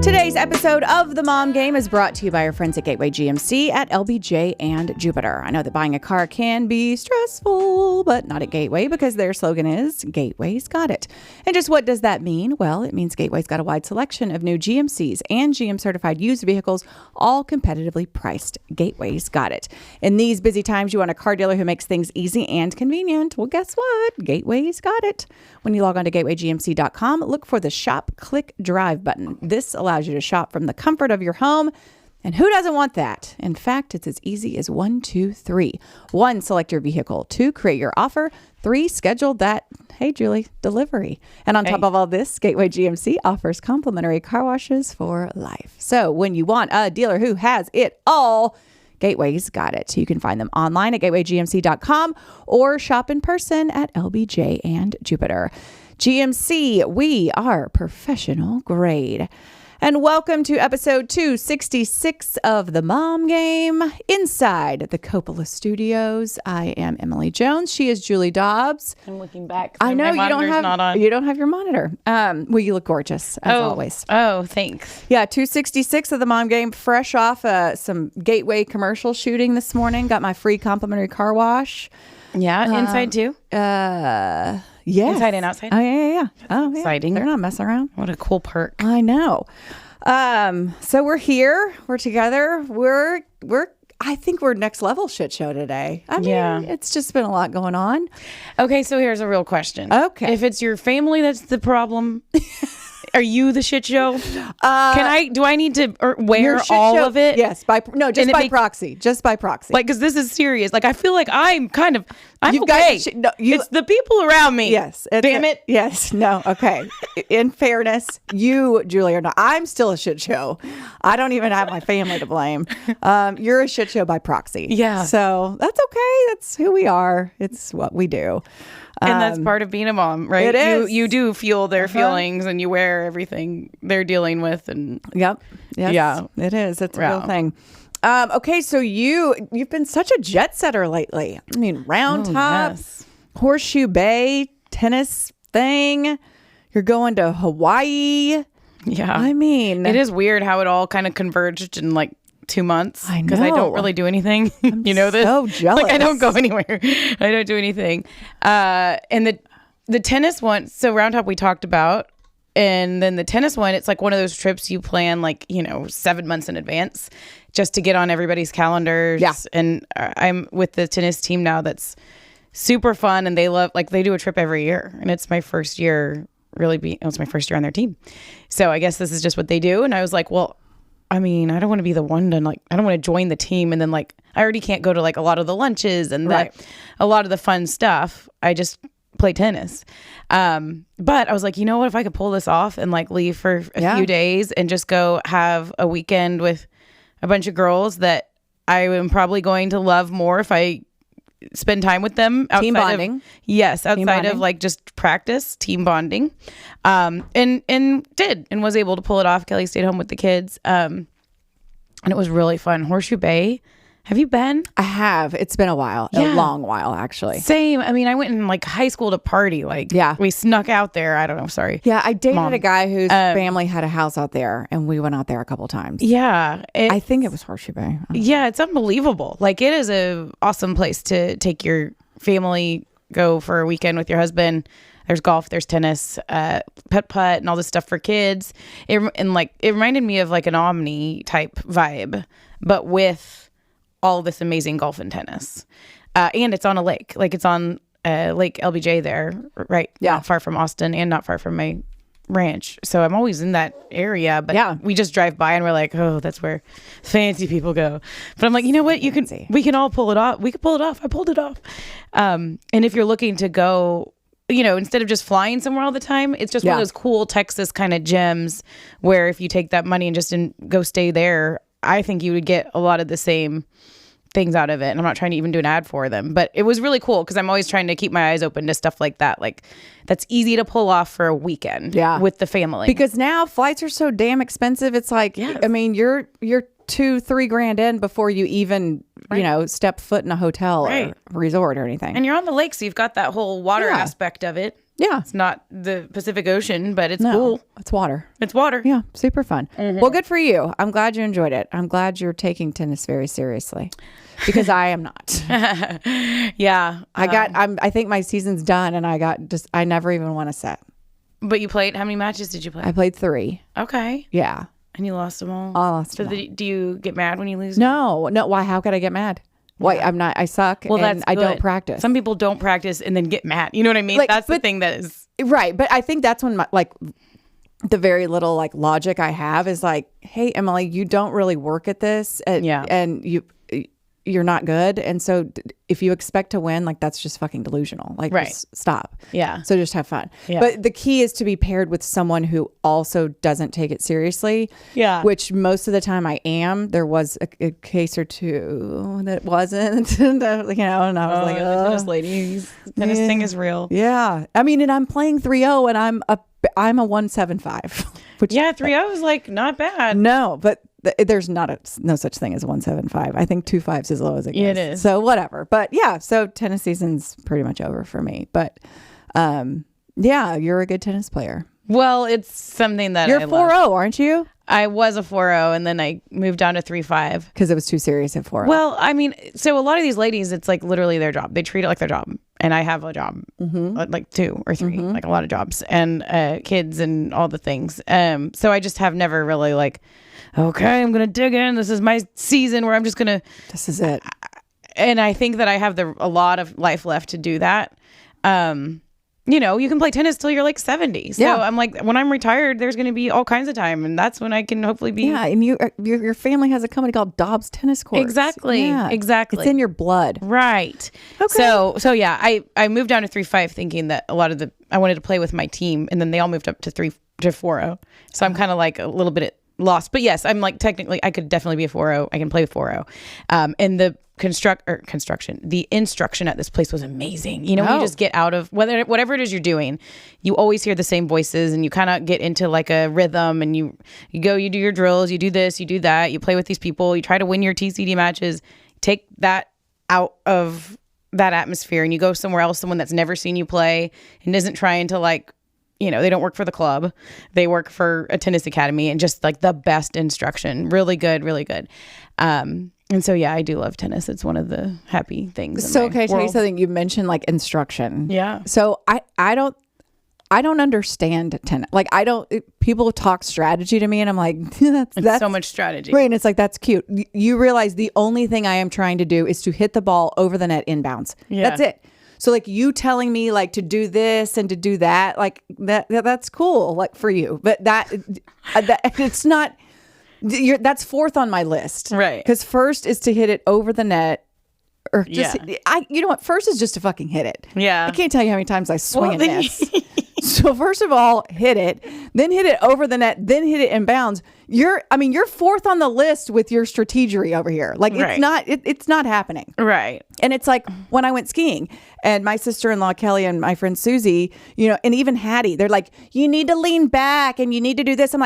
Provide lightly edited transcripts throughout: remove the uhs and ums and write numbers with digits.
Today's episode of The Mom Game is brought to you by our friends at Gateway GMC at LBJ and Jupiter. I know that buying a car can be stressful, but not at Gateway because their slogan is Gateway's got it. And just what does that mean? Well, it means Gateway's got a wide selection of new GMCs and GM certified used vehicles, all competitively priced. Gateway's got it. In these busy times, you want a car dealer who makes things easy and convenient. Well, guess what? Gateway's got it. When you log on to gatewaygmc.com, look for the Shop, Click, Drive button. This allows you to shop from the comfort of your home. And who doesn't want that? In fact, it's as easy as 1, 2, 3. 1, select your vehicle. 2, create your offer. 3, schedule that, hey, Julie, delivery. And on top of all this, Gateway GMC offers complimentary car washes for life. So when you want a dealer who has it all, Gateway's got it. You can find them online at gatewaygmc.com or shop in person at LBJ and Jupiter. GMC, we are professional grade. And welcome to episode 266 of The Mom Game inside the Coppola Studios. I am Emily Jones. She is Julie Dobbs. I'm looking back. I know you don't have your monitor. Well, you look gorgeous as always. Oh, thanks. Yeah, 266 of The Mom Game, fresh off some Gateway commercial shooting this morning. Got my free complimentary car wash. Yeah, inside too. Yeah. Inside and outside? Oh, yeah. Oh, yeah. Exciting. They're not messing around. What a cool perk. I know. So we're here. We're together. I think we're next level shit show today. I mean, it's just been a lot going on. Okay, so here's a real question. Okay. If it's your family that's the problem, are you the shit show? Do I need to wear all of it? Yes, by proxy. Just by proxy. Like, because this is serious. Like, I feel like I'm You've okay. It's the people around me. Yes. Damn it. Yes. No. Okay. In fairness, you, Julie, are not. I'm still a shit show. I don't even have my family to blame. You're a shit show by proxy. Yeah. So that's okay. That's who we are. It's what we do. And that's part of being a mom, right? It is. You do feel their feelings and you wear everything they're dealing with. And Yep. Yes, yeah. It is. It's a real thing. Okay, so you've been such a jet setter lately. I mean, Round Top, Horseshoe Bay, tennis thing. You're going to Hawaii. Yeah. I mean, it is weird how it all kind of converged in like 2 months. I know. Because I don't really do anything. You know this? So jealous. Like, I don't go anywhere. I don't do anything. And the tennis one, so Round Top we talked about. And then the tennis one, it's like one of those trips you plan 7 months in advance just to get on everybody's calendars. Yeah. And I'm with the tennis team now that's super fun. And they do a trip every year. And it's my first year it's my first year on their team. So I guess this is just what they do. And I was like, well, I mean, I don't want to be the one to I don't want to join the team. And then I already can't go to a lot of the lunches and a lot of the fun stuff. I just play tennis. But I was like, you know what, if I could pull this off and leave for a few days and just go have a weekend with a bunch of girls that I am probably going to love more if I spend time with them outside team bonding. Outside of just practice, team bonding. And was able to pull it off. Kelly stayed home with the kids. And it was really fun. Horseshoe Bay. Have you been? I have. It's been a while. A long while, actually. Same. I mean, I went in high school to party. We snuck out there. I don't know. Sorry. Yeah, I dated a guy whose family had a house out there, and we went out there a couple times. Yeah. I think it was Horseshoe Bay. Yeah, it's unbelievable. It is a awesome place to take your family, go for a weekend with your husband. There's golf, there's tennis, putt, and all this stuff for kids. It reminded me of an Omni type vibe, but with all this amazing golf and tennis. And it's on a lake. It's on Lake LBJ there, right? Yeah. Not far from Austin and not far from my ranch. So I'm always in that area. But we just drive by and we're like, oh, that's where fancy people go. But I'm like, you know what? We can all pull it off. We could pull it off. I pulled it off. And if you're looking to go, instead of just flying somewhere all the time, it's just one of those cool Texas kind of gems where if you take that money and just go stay there, I think you would get a lot of the same things out of it. And I'm not trying to even do an ad for them, but it was really cool because I'm always trying to keep my eyes open to stuff like that. That's easy to pull off for a weekend with the family. Because now flights are so damn expensive. It's I mean, you're $2-3 grand in before you even, step foot in a hotel or resort or anything. And you're on the lake, so you've got that whole water aspect of it. Yeah. It's not the Pacific Ocean, but it's cool. It's water. It's water. Yeah. Super fun. Well, good for you. I'm glad you enjoyed it. I'm glad you're taking tennis very seriously because I am not. Yeah. I think my season's done and I never even won a set. But you played, how many matches did you play? I played 3. Okay. Yeah. And you lost them all? I lost them all. Do you get mad when you lose? No. Why? How could I get mad? Why? I'm not. I suck. Well, and I don't practice. Some people don't practice and then get mad. You know what I mean? That's the thing that is right. But I think that's when the very little logic I have is hey, Emily, you don't really work at this, and you're not good, and so if you expect to win, that's just fucking delusional. Just stop. Yeah. So just have fun. Yeah. But the key is to be paired with someone who also doesn't take it seriously. Yeah. Which most of the time I am. There was a case or two that wasn't. And I was tennis ladies. Tennis thing is real. Yeah. I mean, and I'm playing 3-0 and I'm a 175. Which 3-0 is not bad. No, but there's no such thing as 175. I think 2.5 is as low as it gets. Yeah, it is. So whatever. But yeah, so tennis season's pretty much over for me. But you're a good tennis player. Well, it's something that you're 4-0, aren't you? I was a 4-0 and then I moved down to 3-5 because it was too serious at 4-0. Well, I mean, so a lot of these ladies, it's literally their job. They treat it like their job. And I have a job, 2 or 3, a lot of jobs and kids and all the things. So I just have never really okay, I'm going to dig in. This is my season where I'm just going to. This is it. And I think that I have a lot of life left to do that. You can play tennis till you're 70. So I'm when I'm retired, there's going to be all kinds of time. And that's when I can hopefully be. Yeah. And your family has a company called Dobbs Tennis Courts. Exactly. Yeah. Exactly. It's in your blood. Right. Okay. So yeah, I moved down to 3-5 thinking that a lot of I wanted to play with my team. And then they all moved up to 4-0. So I'm kind of a little bit lost. But yes, I'm technically, I could definitely be a 4-0. I can play 4-0. And the the instruction at this place was amazing. You just get out of whatever it is you're doing, you always hear the same voices and you kind of get into a rhythm and you do your drills, you do this, you do that, you play with these people, you try to win your TCD matches, take that out of that atmosphere and you go somewhere else, someone that's never seen you play and isn't trying to they don't work for the club, they work for a tennis academy, and just the best instruction, really good. And so, yeah, I do love tennis. It's one of the happy things. So, okay, tell you something. You mentioned instruction. Yeah. So I don't understand tennis. People talk strategy to me and I'm that's so much strategy. Right. And it's that's cute. You realize the only thing I am trying to do is to hit the ball over the net inbounds. Yeah. That's it. So you telling me to do this and to do that, that's cool, for you. But that it's not. That's fourth on my list, right? Because first is to hit it over the net, or just you know what? First is just to fucking hit it. Yeah, I can't tell you how many times I swing and miss. So first of all, hit it, then hit it over the net, then hit it in bounds. You're fourth on the list with your strategery over here. It's not happening. Right. And it's when I went skiing and my sister-in-law Kelly and my friend Susie, and even Hattie, they're you need to lean back and you need to do this. I'm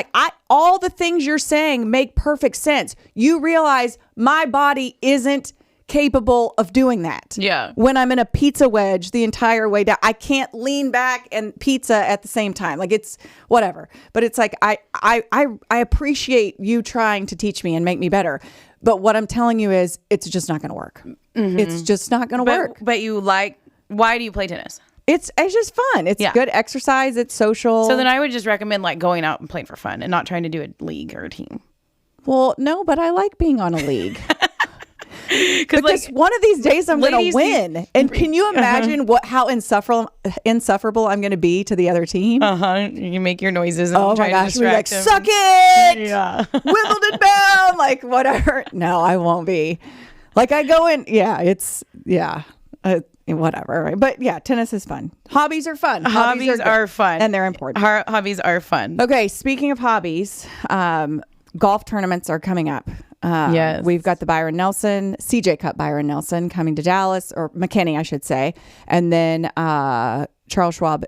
all the things you're saying make perfect sense. You realize my body isn't capable of doing that. Yeah. When I'm in a pizza wedge the entire way down, I can't lean back and pizza at the same time. It's whatever. But it's I appreciate you trying to teach me and make me better. But what I'm telling you is it's just not going to work. Mm-hmm. It's just not going to work. But why do you play tennis? It's just fun. It's good exercise. It's social. So then I would just recommend going out and playing for fun and not trying to do a league or a team. Well, no, but I like being on a league. Because one of these days I'm going to win. And can you imagine how insufferable I'm going to be to the other team? You make your noises and my gosh, to distract them. Suck it! Yeah. Wimbledon bound! Whatever. No, I won't be. I go in, whatever. Right? But yeah, tennis is fun. Hobbies are fun. Hobbies are fun. And they're important. Hobbies are fun. Okay, speaking of hobbies, golf tournaments are coming up. Yes. We've got the CJ Cup Byron Nelson coming to Dallas, or McKinney, I should say. And then Charles Schwab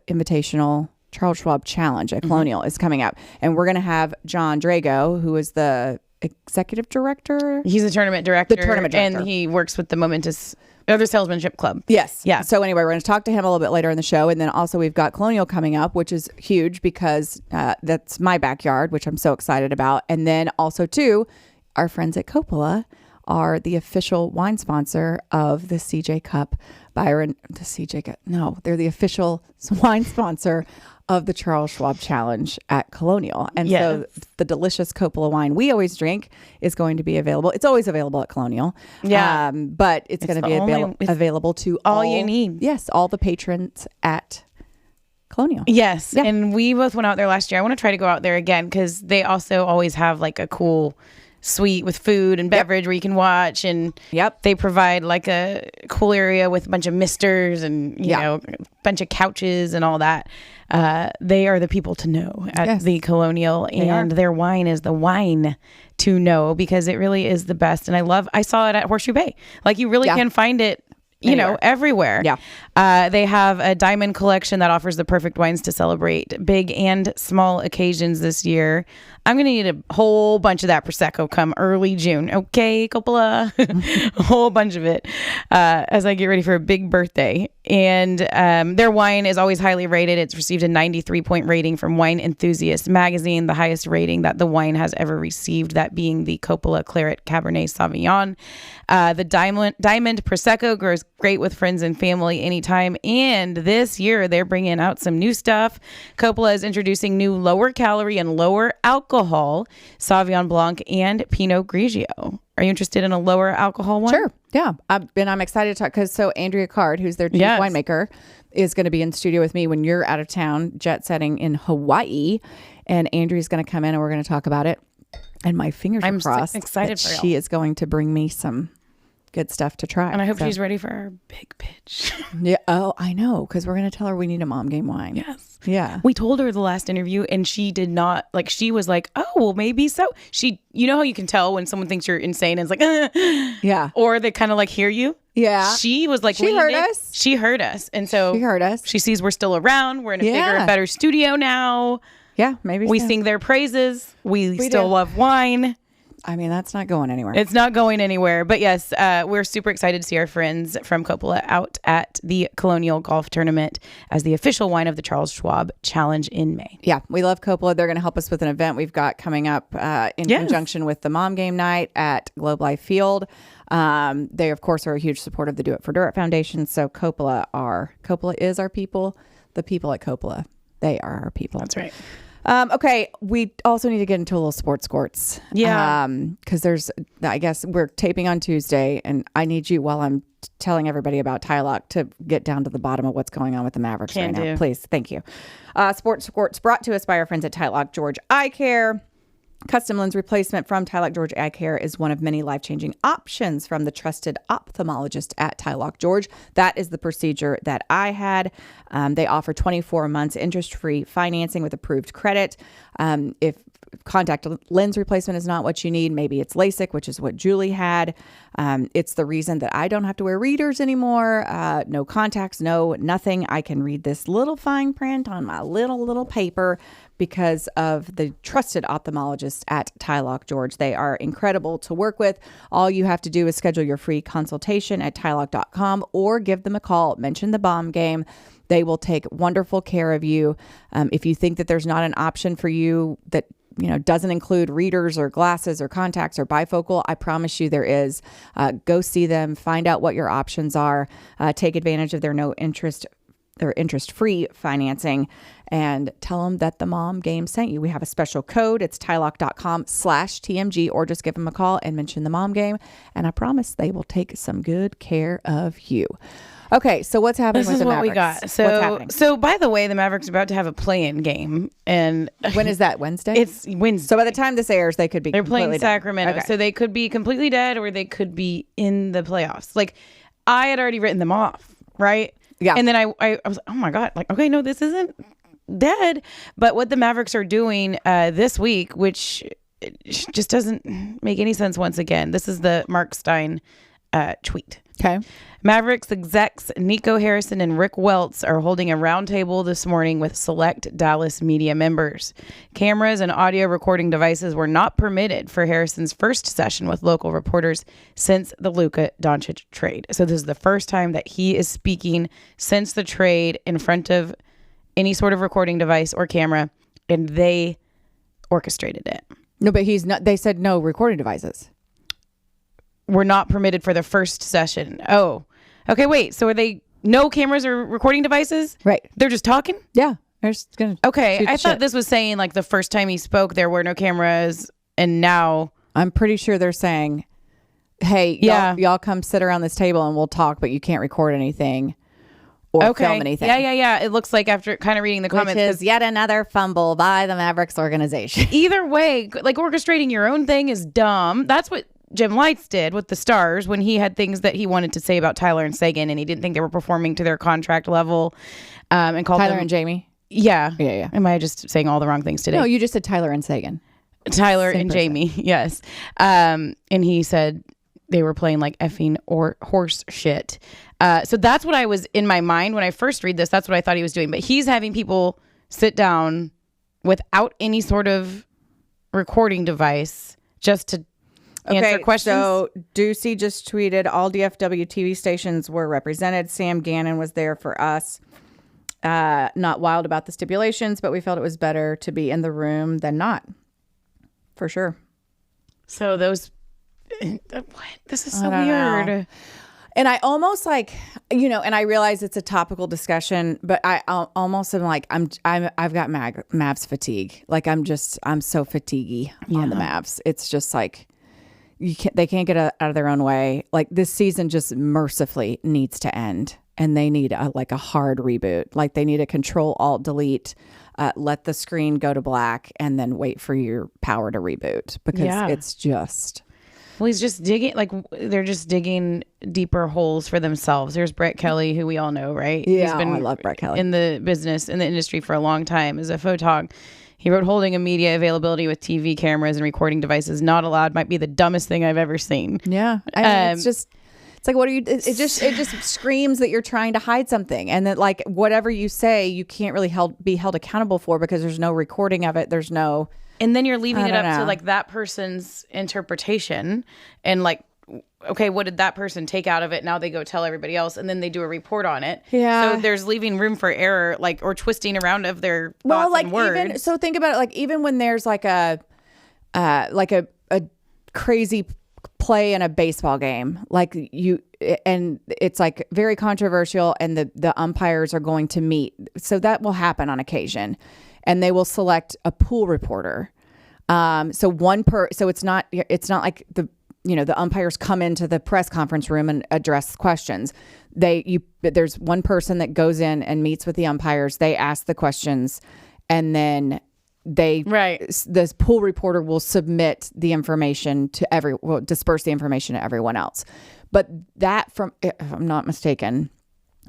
Challenge at Colonial is coming up. And we're going to have Jon Drago, who is the executive director. He's the tournament director. And he works with the Momentous the Salesmanship Club. Yes. Yeah. So anyway, we're going to talk to him a little bit later in the show. And then also we've got Colonial coming up, which is huge because that's my backyard, which I'm so excited about. And then also too, our friends at Coppola are the official wine sponsor of the CJ Cup Byron. They're the official wine sponsor of the Charles Schwab Challenge at Colonial. And so the delicious Coppola wine we always drink is going to be available. It's always available at Colonial. Yeah. But it's going to be available to all you need. Yes. All the patrons at Colonial. Yes. Yeah. And we both went out there last year. I want to try to go out there again because they also always have like a cool suite with food and beverage where you can watch, and they provide like a cool area with a bunch of misters and you know, a bunch of couches and all that. They are the people to know at the Colonial, and their wine is the wine to know because it really is the best. And I saw it at Horseshoe Bay. Like you really can find it everywhere. Yeah. They have a diamond collection that offers the perfect wines to celebrate big and small occasions this year. I'm going to need a whole bunch of that Prosecco come early June. Okay, Coppola. A whole bunch of it as I get ready for a big birthday. And their wine is always highly rated. It's received a 93-point rating from Wine Enthusiast magazine, the highest rating that the wine has ever received, that being the Coppola Claret Cabernet Sauvignon. The Diamond Prosecco goes great with friends and family anytime. And this year, they're bringing out some new stuff. Coppola is introducing new lower calorie and lower alcohol Sauvignon Blanc and Pinot Grigio. Are you interested in a lower alcohol one? Sure. Yeah. I'm excited to talk because Andrea Card, who's their chief winemaker, is going to be in studio with me when you're out of town jet setting in Hawaii. And Andrea's going to come in and we're going to talk about it. And my fingers are crossed. I'm excited for she is going to bring me some good stuff to try. And I hope she's ready for our big pitch. Yeah. Oh, I know. Because we're going to tell her we need a mom game wine. Yes. Yeah. We told her the last interview and she did not, like, she was like, oh, well, maybe so. You know how you can tell when someone thinks you're insane and it's like, yeah. Or they kind of like hear you. Yeah. She was like, she heard us. She heard us. And so she heard us. She sees we're still around. We're in a bigger and better studio now. Yeah. Maybe we sing their praises. We still love wine. I mean, that's not going anywhere. It's not going anywhere. But yes, we're super excited to see our friends from Coppola out at the Colonial Golf Tournament as the official wine of the Charles Schwab Challenge in May. Yeah, we love Coppola. They're going to help us with an event we've got coming up in conjunction with the Mom Game Night at Globe Life Field. They, of course, are a huge supporter of the Do It for Dirt Foundation. So Coppola is our people. The people at Coppola, they are our people. That's right. Okay, we also need to get into a little sports courts. Yeah. Because I guess we're taping on Tuesday, and I need you while I'm telling everybody about Tylock to get down to the bottom of what's going on with the Mavericks right now. Please, thank you. Sports courts brought to us by our friends at Tylock George Eye Care. Custom lens replacement from Tylock George Eye Care is one of many life-changing options from the trusted ophthalmologist at Tylock George. That is the procedure that I had. They offer 24 months interest-free financing with approved credit. If contact lens replacement is not what you need, maybe it's LASIK, which is what Julie had. It's the reason that I don't have to wear readers anymore. No contacts, nothing. I can read this little fine print on my little paper because of the trusted ophthalmologist at Tylock George. They are incredible to work with. All you have to do is schedule your free consultation at tylock.com or give them a call. Mention the bomb game. They will take wonderful care of you. If you think that there's not an option for you that doesn't include readers or glasses or contacts or bifocal, I promise you there is. Go see them, find out what your options are, take advantage of their no interest or interest-free financing, and tell them that the Mom Game sent you. We have a special code. It's tylock.com/TMG, or just give them a call and mention the Mom Game. And I promise they will take some good care of you. Okay, so what's happening with the Mavericks? This is what we got. So by the way, the Mavericks are about to have a play-in game. And when is that? Wednesday? It's Wednesday. So by the time this airs, they could be They're playing dead. Sacramento. Okay. So they could be completely dead or they could be in the playoffs. Like, I had already written them off, right? Yeah. And then I was like, oh my God, like, okay, no, this isn't dead. But what the Mavericks are doing this week, which just doesn't make any sense once again. This is the Mark Stein tweet. Okay. Mavericks execs Nico Harrison and Rick Welts are holding a roundtable this morning with select Dallas media members. Cameras and audio recording devices were not permitted for Harrison's first session with local reporters since the Luka Doncic trade. So this is the first time that he is speaking since the trade in front of any sort of recording device or camera, and they orchestrated it. No, but he's not. They said no recording devices were not permitted for the first session. Oh, okay. Wait. So are they no cameras or recording devices? Right. They're just talking? Yeah. They're just gonna. Okay. I thought this was saying like the first time he spoke, there were no cameras, and now I'm pretty sure they're saying, "Hey, y'all come sit around this table and we'll talk, but you can't record anything or film anything." Yeah. It looks like after kind of reading the comments, which is yet another fumble by the Mavericks organization. Either way, like orchestrating your own thing is dumb. That's what Jim Lights did with the Stars when he had things that he wanted to say about Tyler and Sagan, and he didn't think they were performing to their contract level, and called Tyler them, and Jamie. Yeah. Am I just saying all the wrong things today? No, you just said Tyler and Sagan. Tyler and Jamie, yes. And he said they were playing like effing or horse shit. So that's what I was in my mind when I first read this. That's what I thought he was doing. But he's having people sit down without any sort of recording device just to answer questions. So Ducey just tweeted, all DFW TV stations were represented. Sam Gannon was there for us. Not wild about the stipulations, but we felt it was better to be in the room than not. For sure. So those, what? This is so weird. Know. And I almost like, and I realize it's a topical discussion, but I almost am like, I've got Mavs fatigue. Like I'm so fatiguey on the Mavs. It's just like, they can't get out of their own way. Like this season just mercifully needs to end, and they need a hard reboot. Like they need a Control Alt Delete, let the screen go to black, and then wait for your power to reboot, because it's just. Well, he's just digging, like they're just digging deeper holes for themselves. There's Brett Kelly, who we all know, right? Yeah, he's been I love Brett Kelly. In the industry for a long time as a photog. He wrote, holding a media availability with TV cameras and recording devices not allowed might be the dumbest thing I've ever seen. Yeah. I mean, it's like, what are you, it just screams that you're trying to hide something. And that like, whatever you say, you can't really be held accountable for, because there's no recording of it. There's no. And then you're leaving it up to like that person's interpretation and like, okay, what did that person take out of it? Now they go tell everybody else, and then they do a report on it. Yeah. So there's leaving room for error, like, or twisting around of their thoughts and words. So think about it, like even when there's like a crazy play in a baseball game, like and it's like very controversial, and the umpires are going to meet. So that will happen on occasion, and they will select a pool reporter. So it's not like the umpires come into the press conference room and address questions. There's one person that goes in and meets with the umpires. They ask the questions, and then the pool reporter will submit the information to disperse the information to everyone else. But that, if I'm not mistaken,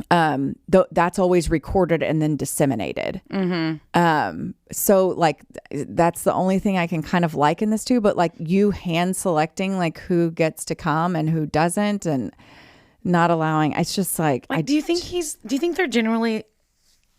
that's always recorded and then disseminated. Mm-hmm. So like that's the only thing I can kind of liken this to, but like you hand selecting like who gets to come and who doesn't, and not allowing, it's just like do you think they're generally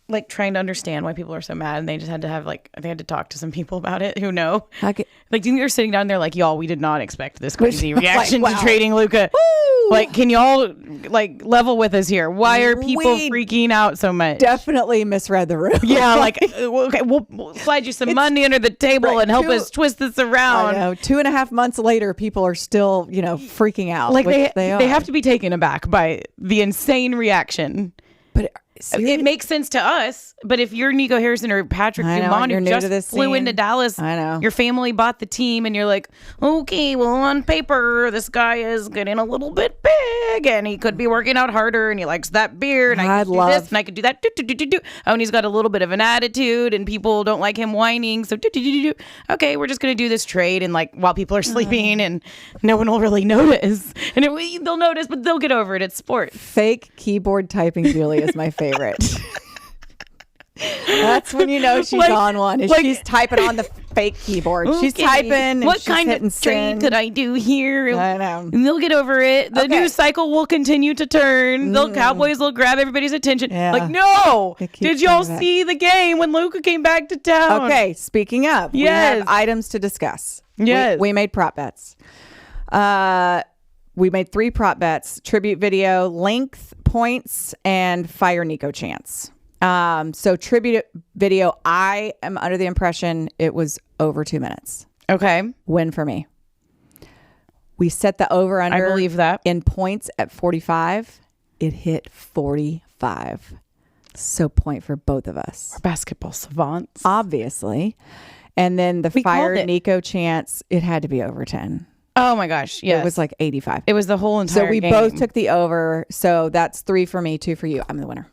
like trying to understand why people are so mad, and they just had to have they had to talk to some people about it who know? Do you think they're sitting down there like, y'all, we did not expect this crazy reaction to trading Luka. Woo! Like, can y'all like level with us here? Why are people freaking out so much? Definitely misread the room. Yeah, like okay, we'll slide you some money under the table and help us twist this around. I know. 2.5 months later, people are still freaking out. Like they have to be taken aback by the insane reaction. But it makes sense to us, but if you're Nico Harrison or Patrick Dumont, who just flew into Dallas, I know your family bought the team, and you're like, okay, well, on paper, this guy is getting a little bit big, and he could be working out harder, and he likes that beer, and I could do this, and I could do that. Oh, and he's got a little bit of an attitude, and people don't like him whining, so okay, we're just gonna do this trade, and like while people are sleeping, and no one will really notice, and they'll notice, but they'll get over it. It's sport. Fake keyboard typing Julie is my favorite. That's when you know she's on one. She's typing on fake keyboard. Okay. She's typing. What kind of trade could I do here? I know. And they'll get over it. The news cycle will continue to turn. The Cowboys will grab everybody's attention. Yeah. Like, no. Did y'all see the game when Luka came back to town? Okay. Speaking of, we have items to discuss. Yes. We made prop bets. We made 3 prop bets: tribute video, length, points, and fire Nico chance. So tribute video, I am under the impression it was over 2 minutes. Okay. Win for me. We set the over under. I believe that. In points at 45. It hit 45. So point for both of us. We're basketball savants. Obviously. And then the fire Nico chance, it had to be over 10. Oh my gosh. Yes. It was like 85. It was the whole entire game. So we both took the over. So that's 3 for me, 2 for you. I'm the winner.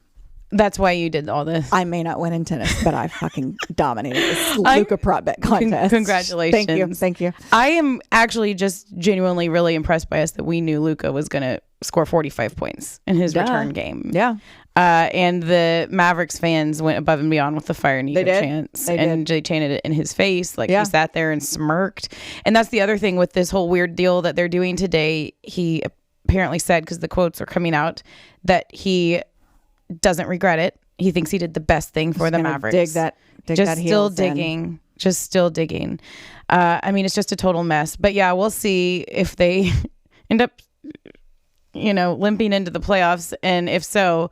That's why you did all this. I may not win in tennis, but I fucking dominated this Luka prop bet contest. Congratulations. Thank you. I am actually just genuinely really impressed by us that we knew Luka was going to score 45 points in his return game. Yeah. And the Mavericks fans went above and beyond with the fire Nico chants. They chanted it in his face. Like he sat there and smirked. And that's the other thing with this whole weird deal that they're doing today. He apparently said, because the quotes are coming out, that he doesn't regret it. He thinks he did the best thing for the Mavericks. Dig that still digging. Just still digging. I mean, it's just a total mess. But yeah, we'll see if they end up, limping into the playoffs. And if so,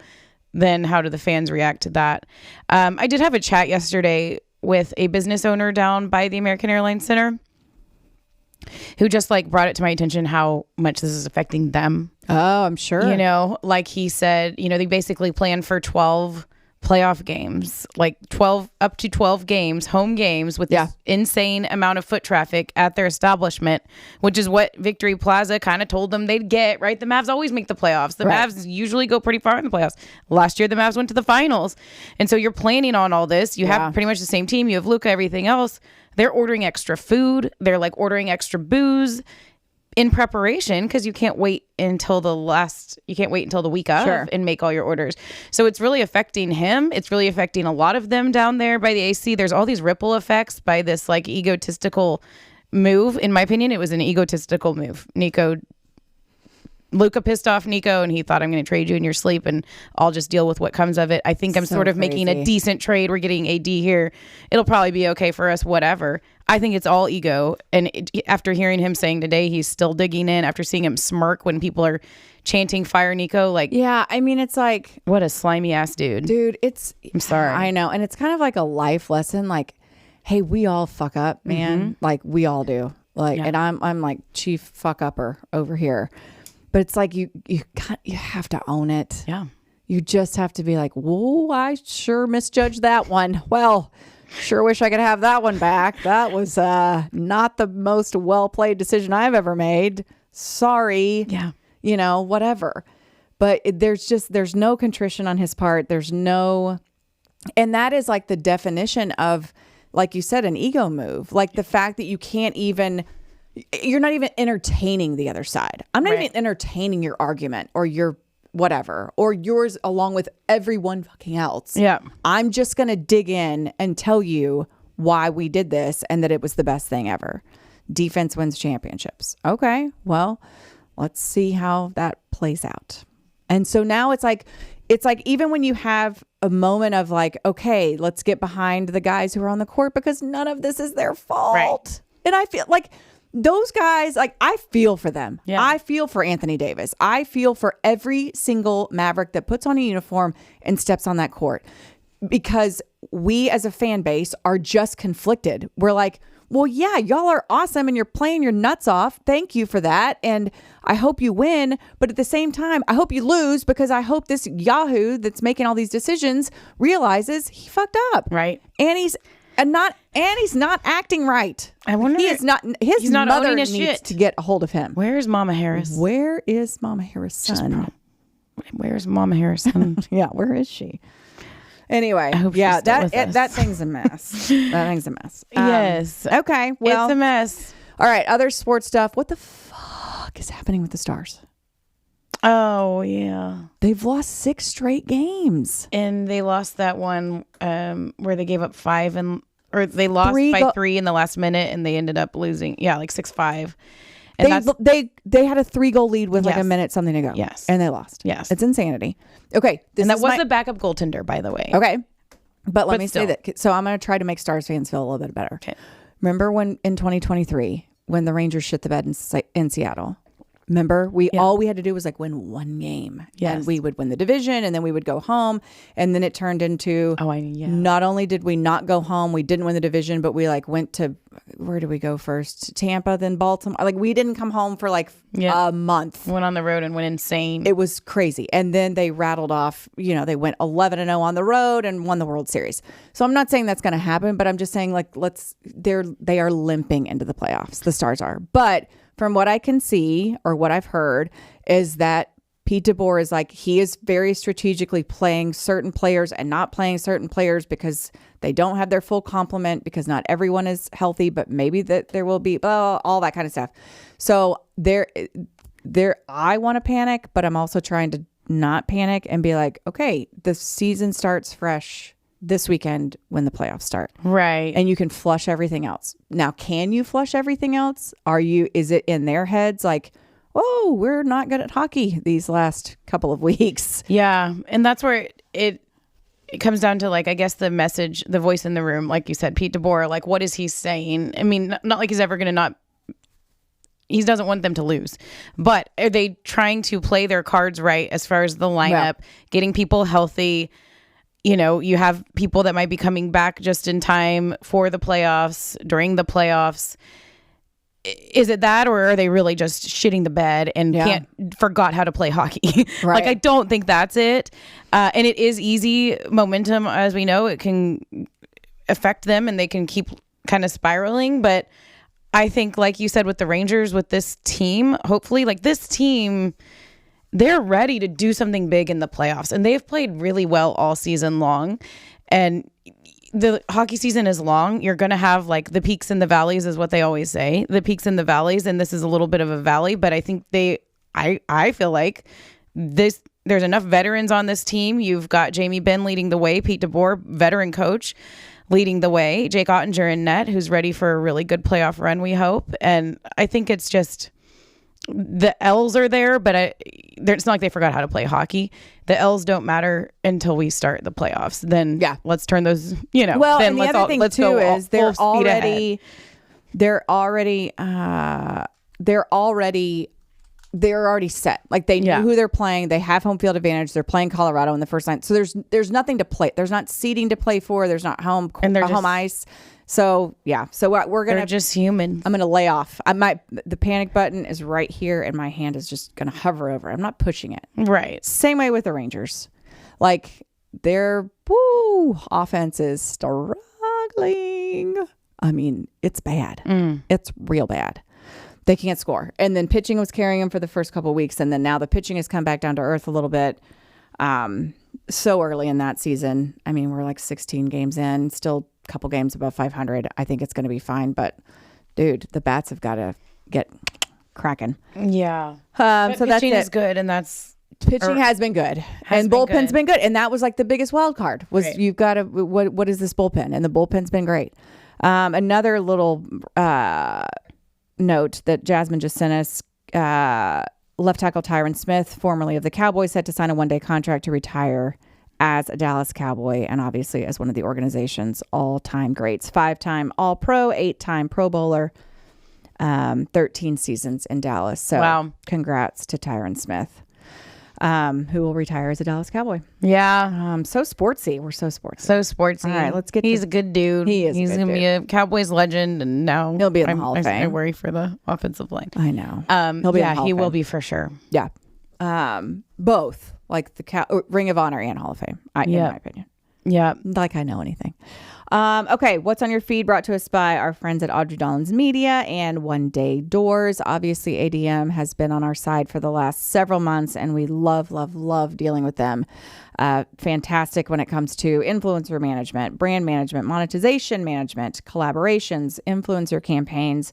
then how do the fans react to that? I did have a chat yesterday with a business owner down by the American Airlines Center who just brought it to my attention how much this is affecting them. Oh, I'm sure. Like he said, they basically plan for 12 playoff games, up to 12 games, home games with this insane amount of foot traffic at their establishment, which is what Victory Plaza kind of told them they'd get, right? The Mavs always make the playoffs. The Mavs usually go pretty far in the playoffs. Last year, the Mavs went to the finals. And so you're planning on all this. You have pretty much the same team. You have Luka, everything else. They're ordering extra food. They're ordering extra booze in preparation because you can't wait until the week of and make all your orders. So it's really affecting him. It's really affecting a lot of them down there by the AC. There's all these ripple effects by this egotistical move. In my opinion, it was an egotistical move. Luka pissed off Nico and he thought, I'm going to trade you in your sleep and I'll just deal with what comes of it. I think I'm sort of making a decent trade. We're getting AD here. It'll probably be okay for us, whatever. I think it's all ego. And after hearing him saying today, he's still digging in after seeing him smirk when people are chanting fire Nico. Yeah, I mean, it's what a slimy ass dude. Dude, I'm sorry. I know. And it's kind of like a life lesson. Hey, we all fuck up, man. Mm-hmm. We all do. And I'm chief fuck upper over here. But it's you have to own it. Yeah. You just have to be whoa, I sure misjudged that one. Well, sure wish I could have that one back. That was not the most well-played decision I've ever made. Sorry. Yeah. Whatever. But there's no contrition on his part. There's no, and that is the definition of, like you said, an ego move. The fact that you're not even entertaining the other side. I'm not even entertaining your argument or your whatever, or yours along with everyone fucking else. Yeah. I'm just going to dig in and tell you why we did this and that it was the best thing ever. Defense wins championships. Okay, well, let's see how that plays out. And so now it's even when you have a moment of okay, let's get behind the guys who are on the court because none of this is their fault. Right. And I feel those guys, I feel for them. Yeah. I feel for Anthony Davis. I feel for every single Maverick that puts on a uniform and steps on that court, because we as a fan base are just conflicted. We're well, yeah, y'all are awesome and you're playing your nuts off. Thank you for that. And I hope you win. But at the same time, I hope you lose because I hope this Yahoo that's making all these decisions realizes he fucked up. Right. And he's not acting right. I wonder. He is not. His not mother owning his needs shit to get a hold of him. Where's Mama Harris? Where is Mama Harris' son? Where's Mama Harris' son? Yeah, where is she? Anyway, I hope that thing's a mess. That thing's a mess. Yes. Okay. Well, it's a mess. All right. Other sports stuff. What the fuck is happening with the Stars? Oh yeah, they've lost 6 straight games, and they lost that one where they gave up 5 in or they lost by 3 in the last minute, and they ended up losing. Yeah, like 6-5. And they had a 3-goal lead with like a minute something to go. Yes, and they lost. Yes, it's insanity. Okay, and that was the backup goaltender, by the way. Okay, but let me say that. So I'm going to try to make Stars fans feel a little bit better. Okay. Remember when in 2023 when the Rangers shit the bed in Seattle? Remember, all we had to do was like win one game, and we would win the division, and then we would go home, and then it turned into not only did we not go home, we didn't win the division, but we like went to, where did we go first? Tampa, then Baltimore. Like we didn't come home for like a month. Went on the road and went insane. It was crazy, and then they rattled off. They went 11-0 on the road and won the World Series. So I'm not saying that's going to happen, but I'm just saying like they are limping into the playoffs. The Stars are, but. From what I can see or what I've heard is that Pete DeBoer is like, he is very strategically playing certain players and not playing certain players because they don't have their full complement, because not everyone is healthy, but maybe that there will be all that kind of stuff. So I want to panic, but I'm also trying to not panic and be like, okay, the season starts fresh this weekend when the playoffs start. Right. And you can flush everything else. Now, can you flush everything else? Is it in their heads like, oh, we're not good at hockey these last couple of weeks? Yeah. And that's where it comes down to, like, I guess the message, the voice in the room, like you said, Pete DeBoer, like, what is he saying? I mean, not like he's ever going to he doesn't want them to lose, but are they trying to play their cards right as far as the lineup, getting people healthy? You have people that might be coming back just in time for the playoffs, during the playoffs. Is it that, or are they really just shitting the bed and forgot how to play hockey? Right. Like, I don't think that's it. And it is easy momentum, as we know, it can affect them and they can keep kind of spiraling. But I think, like you said, with the Rangers, with this team, hopefully, like this team, they're ready to do something big in the playoffs, and they've played really well all season long. And the hockey season is long. You're going to have like the peaks and the valleys, is what they always say, the peaks and the valleys. And this is a little bit of a valley, but I think I feel like there's enough veterans on this team. You've got Jamie Benn leading the way, Pete DeBoer, veteran coach, leading the way, Jake Ottinger in net, who's ready for a really good playoff run, we hope. And I think it's just, the L's are there, but it's not like they forgot how to play hockey. The L's don't matter until we start the playoffs. Then let's turn those, Well, then and the other thing too is they're already set. Like they knew who they're playing. They have home field advantage. They're playing Colorado in the first line. So there's nothing to play. There's not seeding to play for. There's not home ice. So we're gonna. They're just human. I'm gonna lay off. The panic button is right here, and my hand is just gonna hover over. I'm not pushing it. Right. Same way with the Rangers. Like their offense is struggling. I mean, it's bad. It's real bad. They can't score, and then pitching was carrying them for the first couple of weeks, and then now the pitching has come back down to earth a little bit. So early in that season. I mean, we're like 16 games in, still a couple games above 500. I think it's going to be fine, but dude, the bats have got to get cracking. Yeah. So pitching that's is good, and that's pitching has been good, and bullpen's been good, and that was like the biggest wild card was you've got to what is this bullpen, and the bullpen's been great. Another little note that Jasmine just sent us. Left tackle Tyron Smith, formerly of the Cowboys, set to sign a one-day contract to retire as a Dallas Cowboy, and obviously as one of the organization's all-time greats. 5-time All-Pro, 8-time Pro Bowler, 13 seasons in Dallas. So congrats to Tyron Smith, who will retire as a Dallas Cowboy. Yeah. So sportsy. We're so sportsy. So sportsy. All right, let's get He's a good dude. He is. He's going to be a Cowboys legend, and now he'll be in the Hall of Fame. I worry for the offensive line. I know. He'll be in the Hall of Fame. Will be for sure. Yeah. Both. Like the Ring of Honor and Hall of Fame, in my opinion. Yeah. Like I know anything. Okay, what's on your feed brought to us by our friends at Audrey Dollins Media and One Day Doors. Obviously, ADM has been on our side for the last several months, and we love, love, love dealing with them. Fantastic when it comes to influencer management, brand management, monetization management, collaborations, influencer campaigns,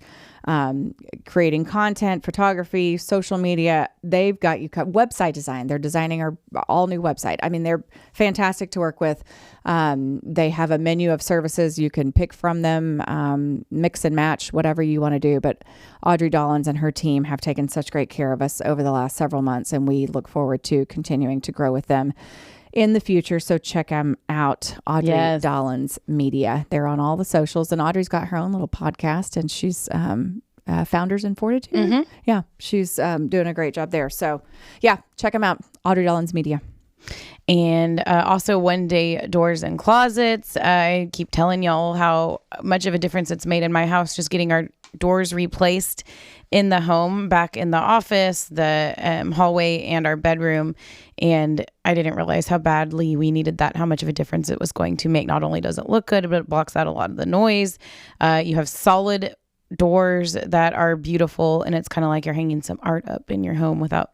creating content, photography, social media. They've got you cut. Website design. They're designing our all new website. I mean, they're fantastic to work with. They have a menu of services. You can pick from them, mix and match, whatever you want to do. But Audrey Dollins and her team have taken such great care of us over the last several months, and we look forward to continuing to grow with them in the future. So check them out, Audrey Dollins Media. They're on all the socials, and Audrey's got her own little podcast, and she's Founders in Fortitude. Mm-hmm. Yeah, she's doing a great job there. So yeah, check them out, Audrey Dollins Media. And also One Day Doors and Closets. I keep telling y'all how much of a difference it's made in my house, just getting our doors replaced in the home, back in the office, the hallway, and our bedroom. And I didn't realize how badly we needed that, how much of a difference it was going to make. Not only does it look good, but it blocks out a lot of the noise. You have solid doors that are beautiful, and it's kind of like you're hanging some art up in your home without,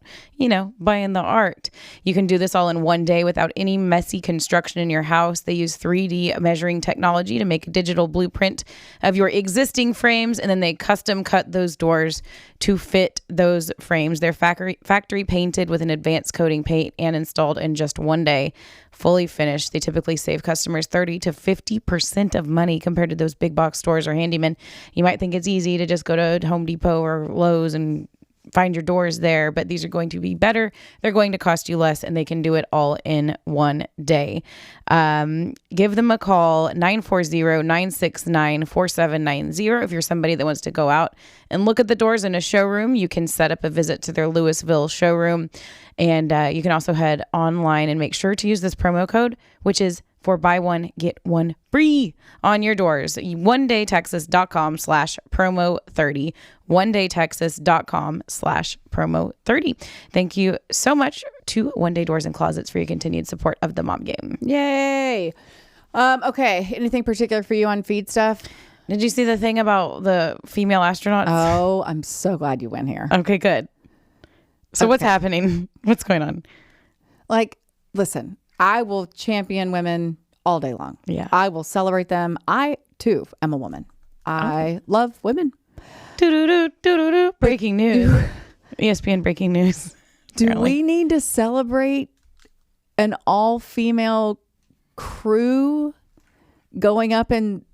buying the art. You can do this all in one day without any messy construction in your house. They use 3D measuring technology to make a digital blueprint of your existing frames, and then they custom cut those doors to fit those frames. They're factory painted with an advanced coating paint and installed in just one day, fully finished. They typically save customers 30 to 50% of money compared to those big box stores or handymen. You might think it's easy to just go to Home Depot or Lowe's and find your doors there, but these are going to be better. They're going to cost you less, and they can do it all in one day. Give them a call, 940-969-4790. If you're somebody that wants to go out and look at the doors in a showroom, you can set up a visit to their Louisville showroom. And you can also head online and make sure to use this promo code, which is for buy one, get one free on your doors. onedaytexas.com/promo30. onedaytexas.com/promo30. Thank you so much to One Day Doors and Closets for your continued support of the Mom Game. Yay. Okay. Anything particular for you on feed stuff? Did you see the thing about the female astronauts? Oh, I'm so glad you went here. Okay, good. So what's happening? What's going on? Listen, I will champion women all day long. Yeah. I will celebrate them. I, too, am a woman. I love women. Breaking news. ESPN breaking news. Do we need to celebrate an all-female crew going up in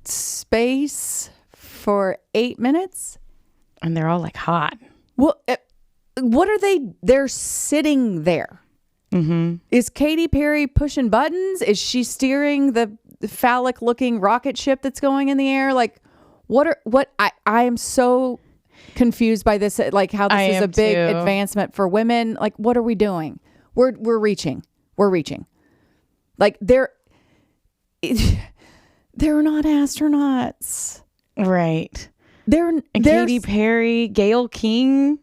space for 8 minutes? And they're all hot. Well, what are they? They're sitting there. Mm-hmm. Is Katy Perry pushing buttons? Is she steering the phallic looking rocket ship that's going in the air? I am so confused by this, how this is a big advancement for women. What are we doing? We're reaching. They're not astronauts. Right. They're Katy Perry, Gayle King.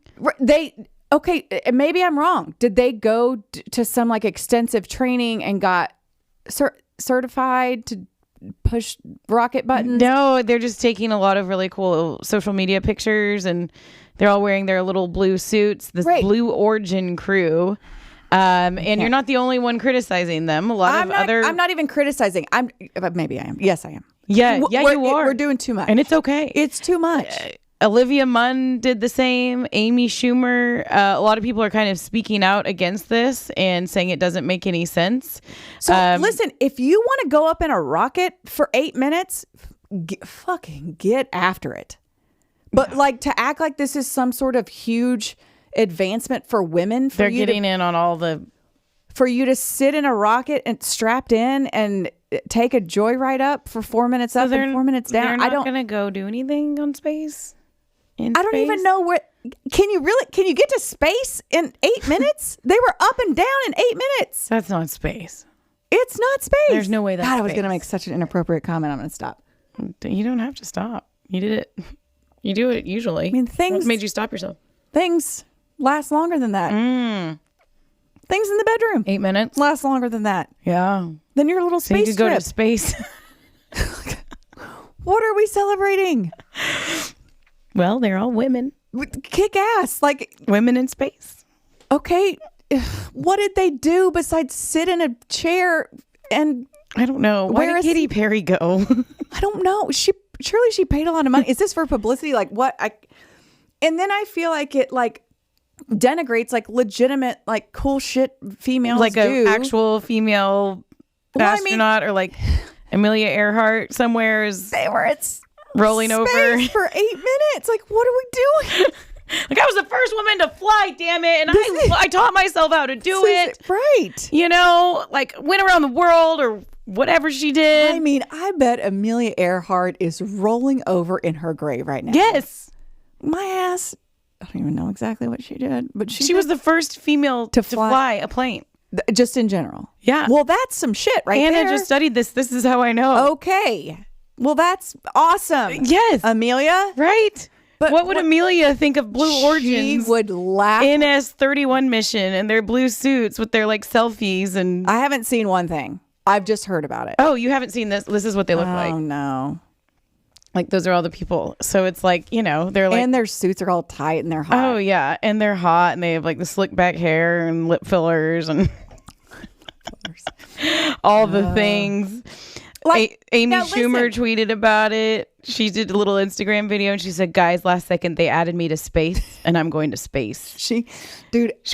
Okay, maybe I'm wrong. Did they go to some extensive training and got certified to push rocket buttons? No, they're just taking a lot of really cool social media pictures, and they're all wearing their little blue suits. This Blue Origin crew. And you're not the only one criticizing them. I'm not even criticizing. Maybe I am. Yes, I am. Yeah, you are. We're doing too much. And it's okay. It's too much. Olivia Munn did the same. Amy Schumer. A lot of people are kind of speaking out against this and saying it doesn't make any sense. So listen, if you want to go up in a rocket for 8 minutes, fucking get after it. But to act like this is some sort of huge advancement for women, they're getting in on all the. For you to sit in a rocket and strapped in and take a joyride up for 4 minutes up and 4 minutes down. They're not going to go do anything on space. I don't even know where. Can you get to space in 8 minutes? They were up and down in 8 minutes. That's not space. It's not space. There's no way that's I was going to make such an inappropriate comment. I'm going to stop. You don't have to stop. You did it. You do it usually. Things what made you stop yourself. Things last longer than that. Things in the bedroom. 8 minutes last longer than that. Yeah. Then your little space you could go to space. What are we celebrating? Well, they're all women. Kick ass. Women in space. Okay. What did they do besides sit in a chair and... I don't know. Why did Katy Perry go? I don't know. Surely she paid a lot of money. Is this for publicity? What? And then I feel like it denigrates legitimate cool shit females an actual female astronaut or Amelia Earhart somewhere is They were at rolling over for 8 minutes. Like, what are we doing? Like, I was the first woman to fly, damn it. And I taught myself how to do it. Right. You know, like went around the world or whatever she did. I mean, I bet Amelia Earhart is rolling over in her grave right now. Yes. My ass. I don't even know exactly what she did, but she was the first female to fly a plane. Just in general. Yeah. Well, that's some shit right there. Anna just studied this. This is how I know. Okay. Well, that's awesome. Yes. Amelia. Right. But what would Amelia think of Blue Origins? She would laugh. NS-31 mission and their blue suits with their like selfies and. I haven't seen one thing. I've just heard about it. Oh, you haven't seen this? This is what they look like. Oh no. Like those are all the people. So it's like, you know, they're like. And their suits are all tight and they're hot. Oh yeah, and they're hot and they have like the slick back hair and lip fillers and all the things. Like Amy Schumer tweeted about it. She did a little Instagram video and she said, "Guys, last second they added me to space and I'm going to space." She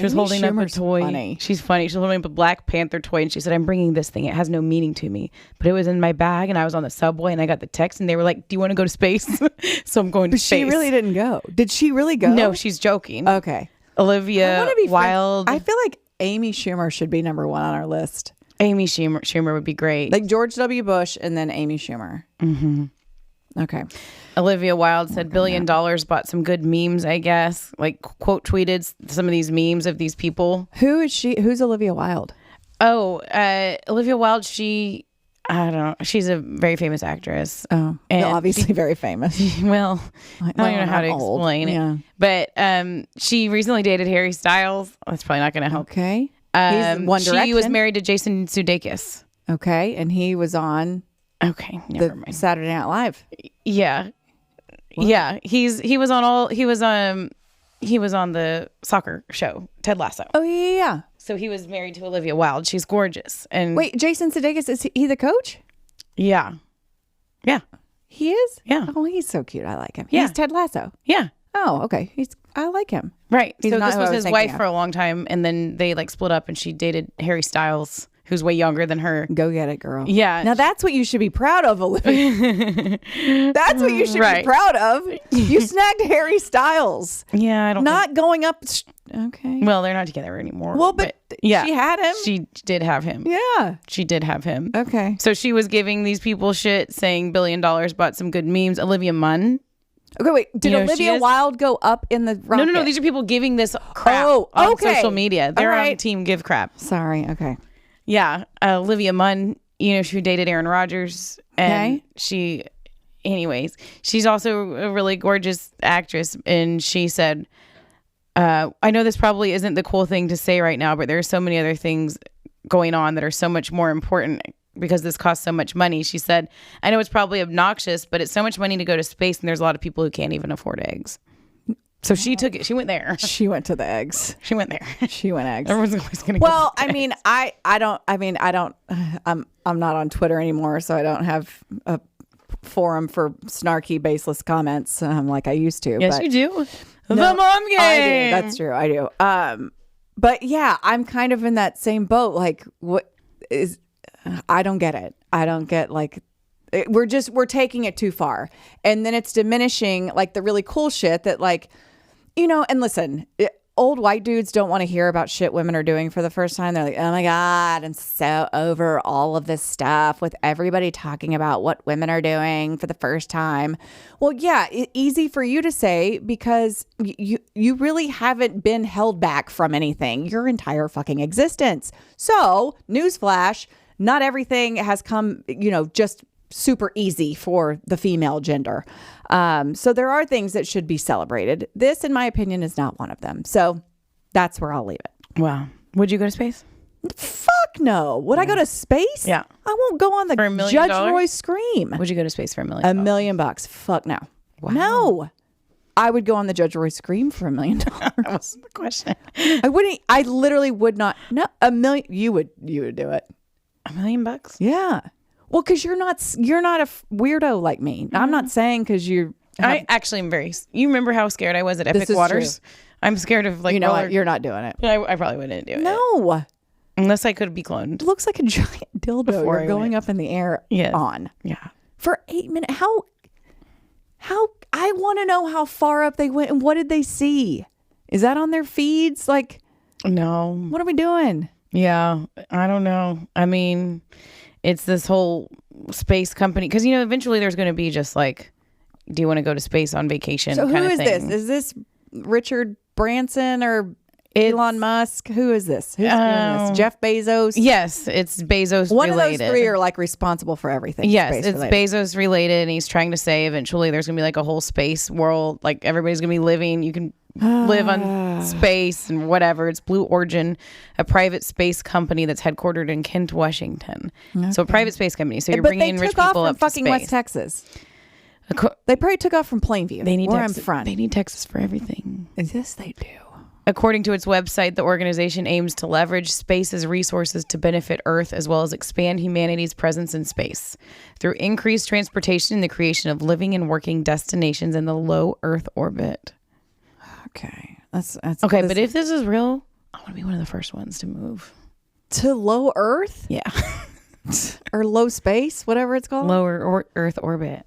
was holding up a toy. Funny. She's funny. She's holding up a Black Panther toy and she said, "I'm bringing this thing. It has no meaning to me, but it was in my bag and I was on the subway and I got the text and they were like, 'Do you want to go to space?'" So I'm going to space. She really didn't go. Did she really go? No, she's joking. Okay. Olivia Wilde. I feel like Amy Schumer should be number one on our list. Amy Schumer would be great. Like George W. Bush and then Amy Schumer. Mm-hmm. Okay. Olivia Wilde said $1 billion bought some good memes, I guess. Like quote tweeted some of these memes of these people. Who is she? Who's Olivia Wilde? Oh, Olivia Wilde, I don't know. She's a very famous actress. Oh, and obviously very famous. Well, I don't even know how to explain it. But she recently dated Harry Styles. That's probably not going to help. Okay. He's One Direction. She was married to Jason Sudeikis. Okay, and he was on. Okay, never mind. Saturday Night Live. Yeah, what? Yeah. He was on the soccer show Ted Lasso. Oh yeah. So he was married to Olivia Wilde. She's gorgeous. And wait, Jason Sudeikis, is he the coach? Yeah. Yeah. He is? Yeah. Oh, he's so cute. I like him. Yeah. He's Ted Lasso. Yeah. Oh, okay. I like him. Right. He's so not this was his wife for a long time, and then they like split up, and she dated Harry Styles, who's way younger than her. Go get it, girl. Yeah. Now that's what you should be proud of, Olivia. That's what you should be proud of. You snagged Harry Styles. Yeah, I don't. Not going up. Okay. Well, they're not together anymore. Well, but yeah, she had him. She did have him. Yeah, she did have him. Okay. So she was giving these people shit, saying $1 billion bought some good memes. Olivia Munn. Okay, wait. Did Olivia Wilde go up in the rocket? No. These are people giving this crap on social media. They're on Team Give Crap. Sorry. Okay. Yeah. Olivia Munn, she dated Aaron Rodgers. And anyways, she's also a really gorgeous actress. And she said, I know this probably isn't the cool thing to say right now, but there are so many other things going on that are so much more important because this costs so much money. She said, I know it's probably obnoxious, but it's so much money to go to space, and there's a lot of people who can't even afford eggs. So she took it. She went there. She went to the eggs. She went there. She went eggs. Everyone's always going to go. Well, I mean, I'm not on Twitter anymore, so I don't have a forum for snarky, baseless comments like I used to. Yes, you do. The mom game. I do. That's true. I do. But yeah, I'm kind of in that same boat. Like, what is? I don't get it. I don't get we're taking it too far, and then it's diminishing like the really cool shit that and listen, old white dudes don't want to hear about shit women are doing for the first time. They're like, oh my God, I'm so over all of this stuff with everybody talking about what women are doing for the first time. Well, yeah, easy for you to say because you really haven't been held back from anything your entire fucking existence. So, newsflash, not everything has come, just super easy for the female gender. So there are things that should be celebrated. This, in my opinion, is not one of them. So that's where I'll leave it. Wow. Would you go to space? Fuck no. Would I go to space? Yeah. I won't go on the Judge Roy scream. Would you go to space for $1 million? $1 million. Fuck no. Wow. No. I would go on the Judge Roy scream for $1 million. That was the question. I literally would not. No, $1 million. You would do it. $1 million? Yeah. Well, because you're not a weirdo like me. Mm-hmm. I'm not saying because I actually am very. You remember how scared I was at Epic Waters? True. I'm scared of you're not doing it. I probably wouldn't do it. No. Unless I could be cloned. It looks like a giant dildo you're going up in the air on. Yeah. For 8 minutes. How I want to know how far up they went and what did they see? Is that on their feeds? Like, no. What are we doing? Yeah. I don't know. I mean, it's this whole space company. Because, eventually there's going to be just like, do you want to go to space on vacation? So kind who of is thing. this? Is this Richard Branson or Elon Musk? Who is this? Who's doing this? Jeff Bezos? Yes, it's Bezos One related. of those three are like responsible for everything. Yes, it's Bezos related, and he's trying to say eventually there's going to be like a whole space world. Like everybody's going to be living. You can live on space and whatever. It's Blue Origin, a private space company that's headquartered in Kent, Washington. Okay. So a private space company. So you're bringing in rich people up to space. Fucking West Texas. They probably took off from Plainview. They need where Texas. I'm from. They need Texas for everything. Yes, they do. According to its website, the organization aims to leverage space's resources to benefit Earth as well as expand humanity's presence in space through increased transportation and the creation of living and working destinations in the low Earth orbit. Okay. That's okay, but if this is real, I want to be one of the first ones to move. To low Earth? Yeah. Or low space, whatever it's called? Lower Earth orbit.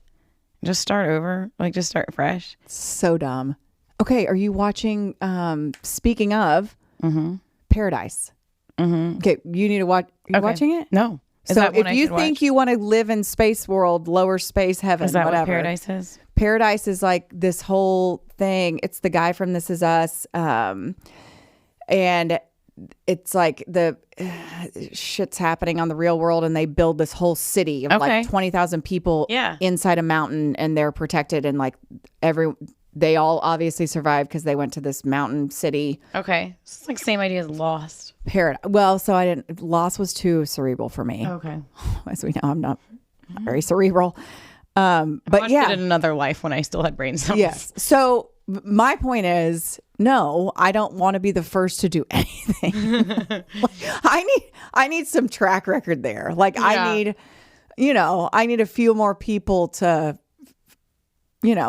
Just start over. Like, just start fresh. So dumb. Okay, are you watching, speaking of, Paradise? Okay, you need to watch. Are you watching it? No. So if you think you want to live in space world, lower space heaven, is that whatever. What Paradise is? Paradise is like this whole thing. It's the guy from This Is Us. And it's like the shit's happening on the real world, and they build this whole city of like 20,000 people inside a mountain, and they're protected, and like they all obviously survived because they went to this mountain city. Okay. It's like same idea as Lost. Paradise. Well, so Lost was too cerebral for me. Okay. As we know, I'm not very cerebral. But watched it in another life when I still had brain cells. Yes. So my point is, no, I don't want to be the first to do anything. I need some track record there. Like I need a few more people to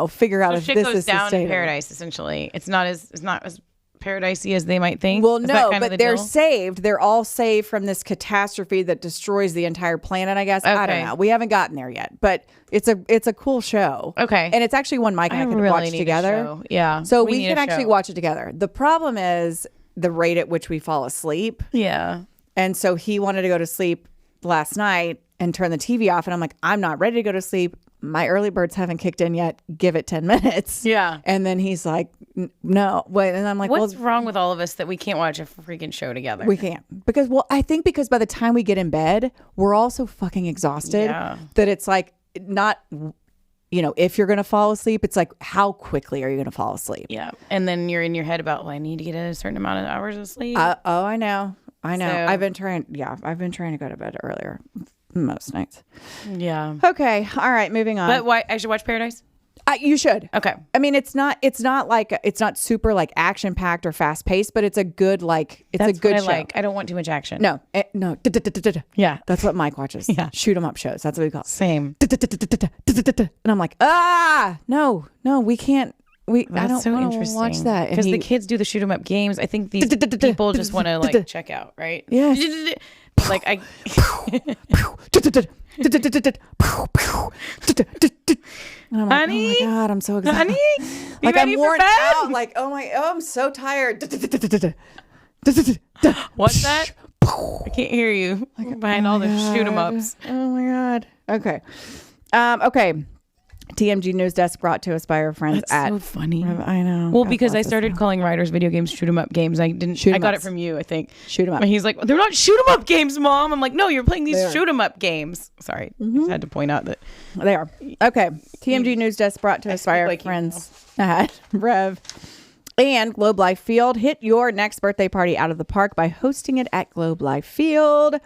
figure out if this is down sustainable. In Paradise. Essentially, it's not as paradisey as they might think. Well, no, but they're saved. They're all saved from this catastrophe that destroys the entire planet, I guess. Okay. I don't know. We haven't gotten there yet, but it's a cool show. Okay. And it's actually one Mike and I could really watch together. Yeah. So we can actually watch it together. The problem is the rate at which we fall asleep. Yeah. And so he wanted to go to sleep last night and turn the TV off. And I'm like, I'm not ready to go to sleep. My early birds haven't kicked in yet. Give it 10 minutes. Yeah. And then he's like, no. Wait. And I'm like, what's wrong with all of us that we can't watch a freaking show together? We can't. Because I think by the time we get in bed, we're all so fucking exhausted that it's like not, if you're going to fall asleep, it's like, how quickly are you going to fall asleep? Yeah. And then you're in your head about, well, I need to get a certain amount of hours of sleep. I know. So, I've been trying to go to bed earlier. Most nights. Yeah. Okay. All right. Moving on. But why I should watch Paradise? You should. Okay. I mean, it's not super like action packed or fast paced, but it's a good it's a good show. Like. I don't want too much action. No. Yeah. That's what Mike watches. Yeah. Shoot 'em up shows. That's what we call it. Same. And I'm like, no, we can't. I don't want to watch that because the kids do the shoot 'em up games. I think these people just want to like check out, right? Yeah. Like I. And I'm like, honey, oh my God, I'm so excited. Honey, like I'm worn out. Like, I'm so tired. What's that? I can't hear you behind all the shoot 'em ups. Oh my God. Okay. Okay. TMG News Desk brought to us by our friends That's so funny. I know. Well, because I started calling writers video games shoot 'em up games. I got it from you, I think. Shoot 'em up. And he's like, they're not shoot 'em up games, Mom. I'm like, no, you're playing these shoot 'em up games. Sorry. I just had to point out that they are. Okay. TMG News Desk brought to us by our friends at Rev and Globe Life Field. Hit your next birthday party out of the park by hosting it at Globe Life Field.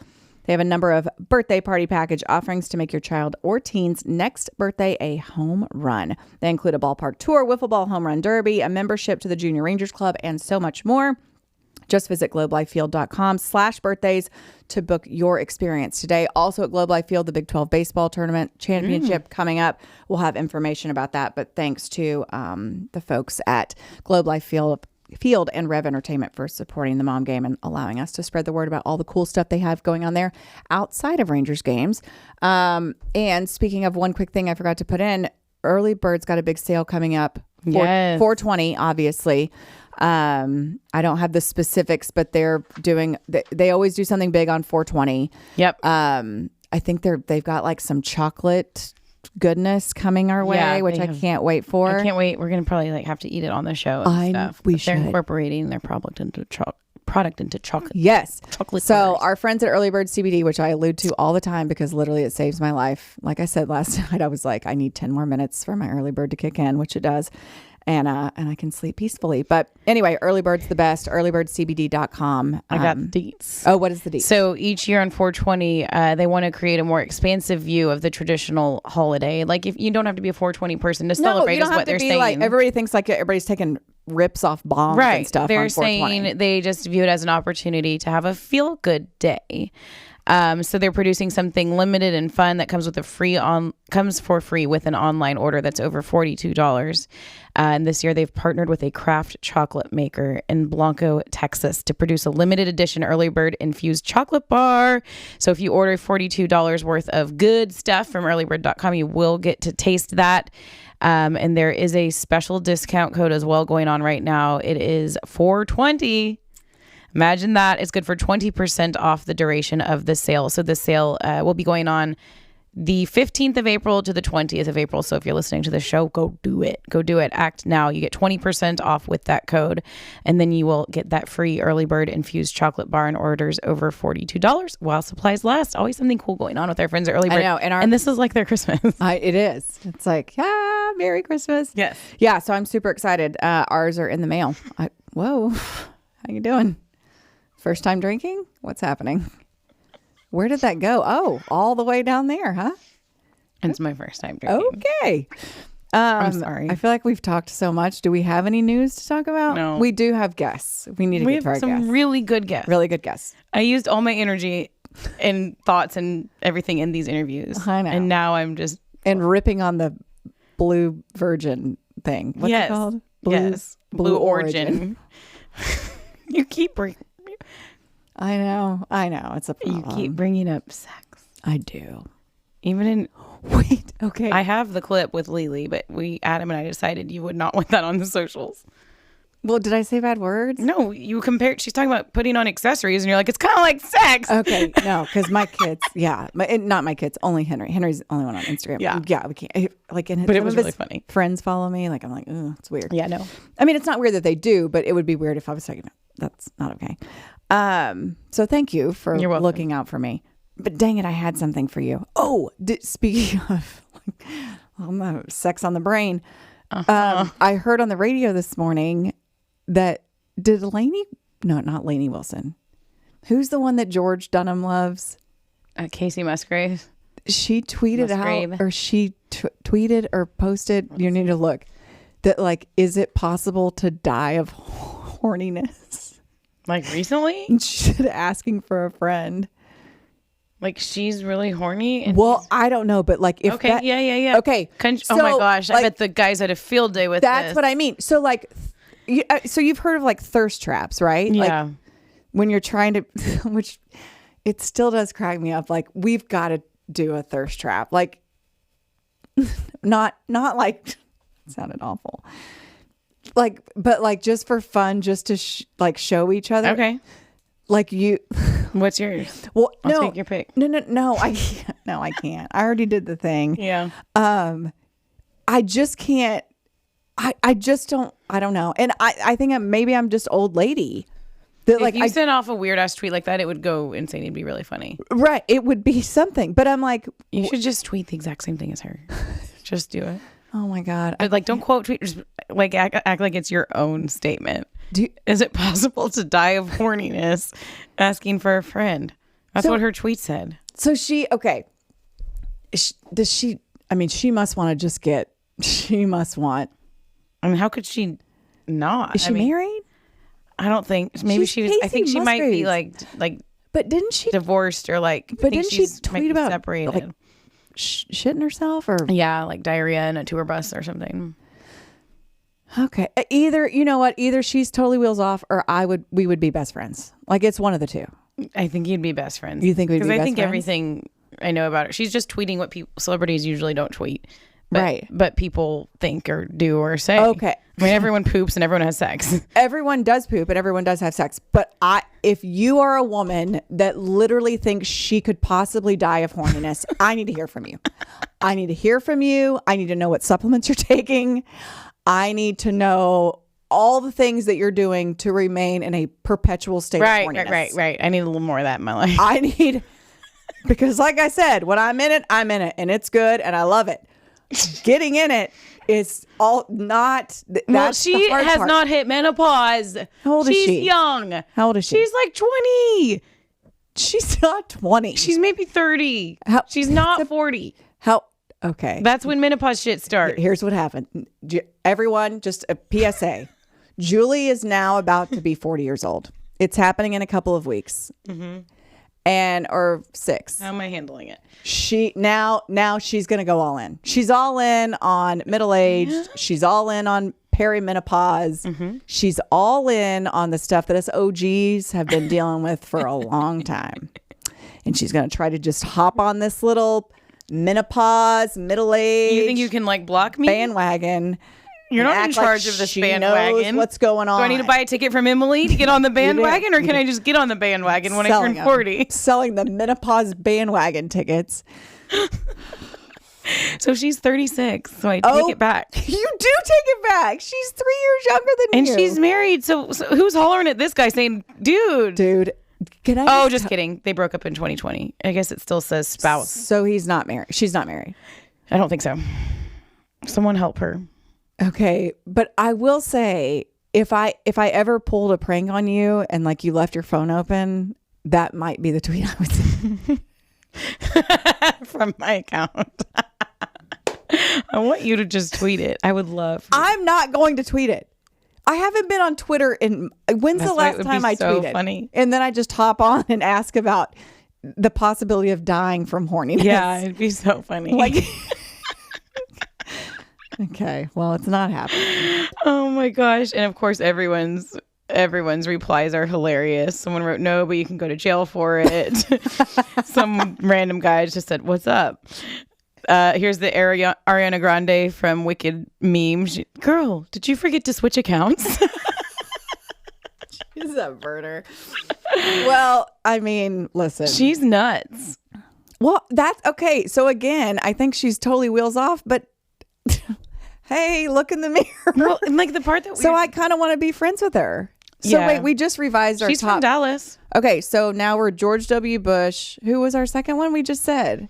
They have a number of birthday party package offerings to make your child or teen's next birthday a home run. They include a ballpark tour, wiffle ball home run derby, a membership to the Junior Rangers Club, and so much more. Just visit globelifefield.com/birthdays to book your experience today. Also at Globe Life Field, the Big 12 baseball tournament championship coming up. We'll have information about that. But thanks to the folks at Globe Life Field Field and Rev Entertainment for supporting the mom game and allowing us to spread the word about all the cool stuff they have going on there outside of Rangers games. And speaking of, one quick thing I forgot to put in, Early Bird's got a big sale coming up. Yes. 420, obviously. I don't have the specifics, but they're doing, they always do something big on 420. Yep. I think they've got like some chocolate goodness coming our way, which I can't wait for. I can't wait. We're gonna probably like have to eat it on the show and stuff. They're incorporating their product into chocolate. Yes. Chocolate. So bars. our friends at Early Bird CBD, which I allude to all the time because literally it saves my life. Like I said last night, I was like, I need 10 more minutes for my Early Bird to kick in, which it does. And I can sleep peacefully. But anyway, Early Bird's the best. earlybirdcbd.com. I got deets. Oh, what is the deets? So each year on 420, they want to create a more expansive view of the traditional holiday. Like, if you don't have to be a 420 person to celebrate, is what they're saying. Like, everybody thinks like everybody's taking rips off bombs and stuff. They're on 420. saying they just view it as an opportunity to have a feel good day. So they're producing something limited and fun that comes for free with an online order that's over $42. And this year they've partnered with a craft chocolate maker in Blanco, Texas, to produce a limited edition Early Bird infused chocolate bar. So if you order $42 worth of good stuff from earlybird.com, you will get to taste that. And there is a special discount code as well going on right now. It is 420. Imagine that. It's good for 20% off the duration of the sale. So the sale will be going on the 15th of April to the 20th of April. So if you're listening to the show, go do it. Go do it. Act now. You get 20% off with that code. And then you will get that free Early Bird infused chocolate bar and orders over $42 while supplies last. Always something cool going on with our friends at Early Bird. I know. And this is like their Christmas. It is. It's like, Merry Christmas. Yes. Yeah. So I'm super excited. Ours are in the mail. Whoa. How you doing? First time drinking? What's happening? Where did that go? Oh, all the way down there, huh? It's my first time drinking. Okay. I'm sorry. I feel like we've talked so much. Do we have any news to talk about? No. We do have guests. We need to get to our guests. We have some really good guests. Really good guests. I used all my energy and thoughts and everything in these interviews. I know. And now I'm just... And ripping on the Blue Virgin thing. What's it called? Blue Origin. You keep bringing... I know. It's a problem. You keep bringing up sex. I do. Even in... Wait, okay. I have the clip with Lily, but Adam and I decided you would not want that on the socials. Well, did I say bad words? No, you compared... She's talking about putting on accessories, and you're like, it's kind of like sex. Okay, no, because my kids, not my kids, only Henry. Henry's the only one on Instagram. Yeah, we can't. Like, but it was really funny. Friends follow me. Like, I'm like, oh, it's weird. Yeah, no. I mean, it's not weird that they do, but it would be weird if I was talking. That's not okay. So thank you for looking out for me. But dang it, I had something for you. Oh, speaking of sex on the brain, I heard on the radio this morning that not Lainey Wilson. Who's the one that George Dunham loves? Casey Musgrave. She tweeted out, or she tweeted or posted, you need to look, that like, is it possible to die of horniness? Like recently? She's asking for a friend. Like she's really horny? Well, I don't know, but like if Okay, yeah. Okay. Oh my gosh, I bet the guys had a field day with that's this. what I mean. So like, so you've heard of like thirst traps, right? Yeah. Like when you're trying to, which it still does crack me up. Like we've got to do a thirst trap. Like not like, it sounded awful. Like, but like just for fun, just to show each other. Okay. Like you. What's yours? Well, I'll take your pick. No, I can't. No, I can't. I already did the thing. Yeah. I just can't. I just don't. I don't know. And I think maybe I'm just old lady. That, if you sent off a weird ass tweet like that, it would go insane. It'd be really funny. Right. It would be something. But I'm like, you should just tweet the exact same thing as her. Just do it. Oh my God. But like, don't quote tweet. Just like act like it's your own statement. Is it possible to die of horniness asking for a friend? That's what her tweet said. So she must want to just get, she must want. I mean, how could she not? Is she married? I don't think. Maybe she was. I think she might be like. But didn't she divorced or like? But didn't she tweet about separated? Like, shitting herself or like diarrhea in a tour bus or something. Okay. Either, you know what? Either she's totally wheels off or we would be best friends. Like it's one of the two. I think you'd be best friends. You think we'd be best friends? Because I think everything I know about her, she's just tweeting what celebrities usually don't tweet. Right. But people think or do or say. Okay. I mean, everyone poops and everyone has sex. Everyone does poop and everyone does have sex. But if you are a woman that literally thinks she could possibly die of horniness, I need to hear from you. I need to hear from you. I need to know what supplements you're taking. I need to know all the things that you're doing to remain in a perpetual state of horniness. Right. I need a little more of that in my life. I need, because like I said, when I'm in it, and it's good and I love it. Getting in it is all not. Well, she has not hit menopause. How old is she? She's young. How old is she? She's like 20. She's not 20. She's maybe 30. She's not 40. Okay. That's when menopause shit starts. Here's what happened. Everyone, just a PSA. Julie is now about to be 40 years old. It's happening in a couple of weeks. Or 6. How am I handling it? Now she's going to go all in. She's all in on middle-aged. She's all in on perimenopause. She's all in on the stuff that us OGs have been dealing with for a long time. And she's going to try to just hop on this little menopause, middle-age. You think you can like block me? Bandwagon. You're not in charge of this bandwagon. What's going on? Do I need to buy a ticket from Emily to get on the bandwagon, or can I just get on the bandwagon when I turn 40? Selling the menopause bandwagon tickets. So she's 36. So I take it back. You do take it back. She's 3 years younger than you. And she's married. So who's hollering at this guy saying, dude. Can I just kidding. They broke up in 2020. I guess it still says spouse. So he's not married. She's not married. I don't think so. Someone help her. Okay, but I will say, if I ever pulled a prank on you and like you left your phone open, that might be the tweet I would say. From my account. I want you to just tweet it. I would love. I'm not going to tweet it. I haven't been on Twitter in. When's the last time I tweeted? Funny. And then I just hop on and ask about the possibility of dying from horniness. Yeah, it'd be so funny. Like. Okay, well, it's not happening. Oh my gosh. And of course everyone's replies are hilarious. Someone wrote, no, but you can go to jail for it. Some random guy just said, what's up? Here's the Ariana Grande from Wicked meme. Girl, did you forget to switch accounts? She's a murder. Well, I mean, listen. She's nuts. Well, that's okay. So again, I think she's totally wheels off, but hey, look in the mirror. Well, and like the part that I kind of want to be friends with her. So wait, we just revised our She's top. from Dallas. Okay, so now we're George W. Bush. Who was our second one we just said?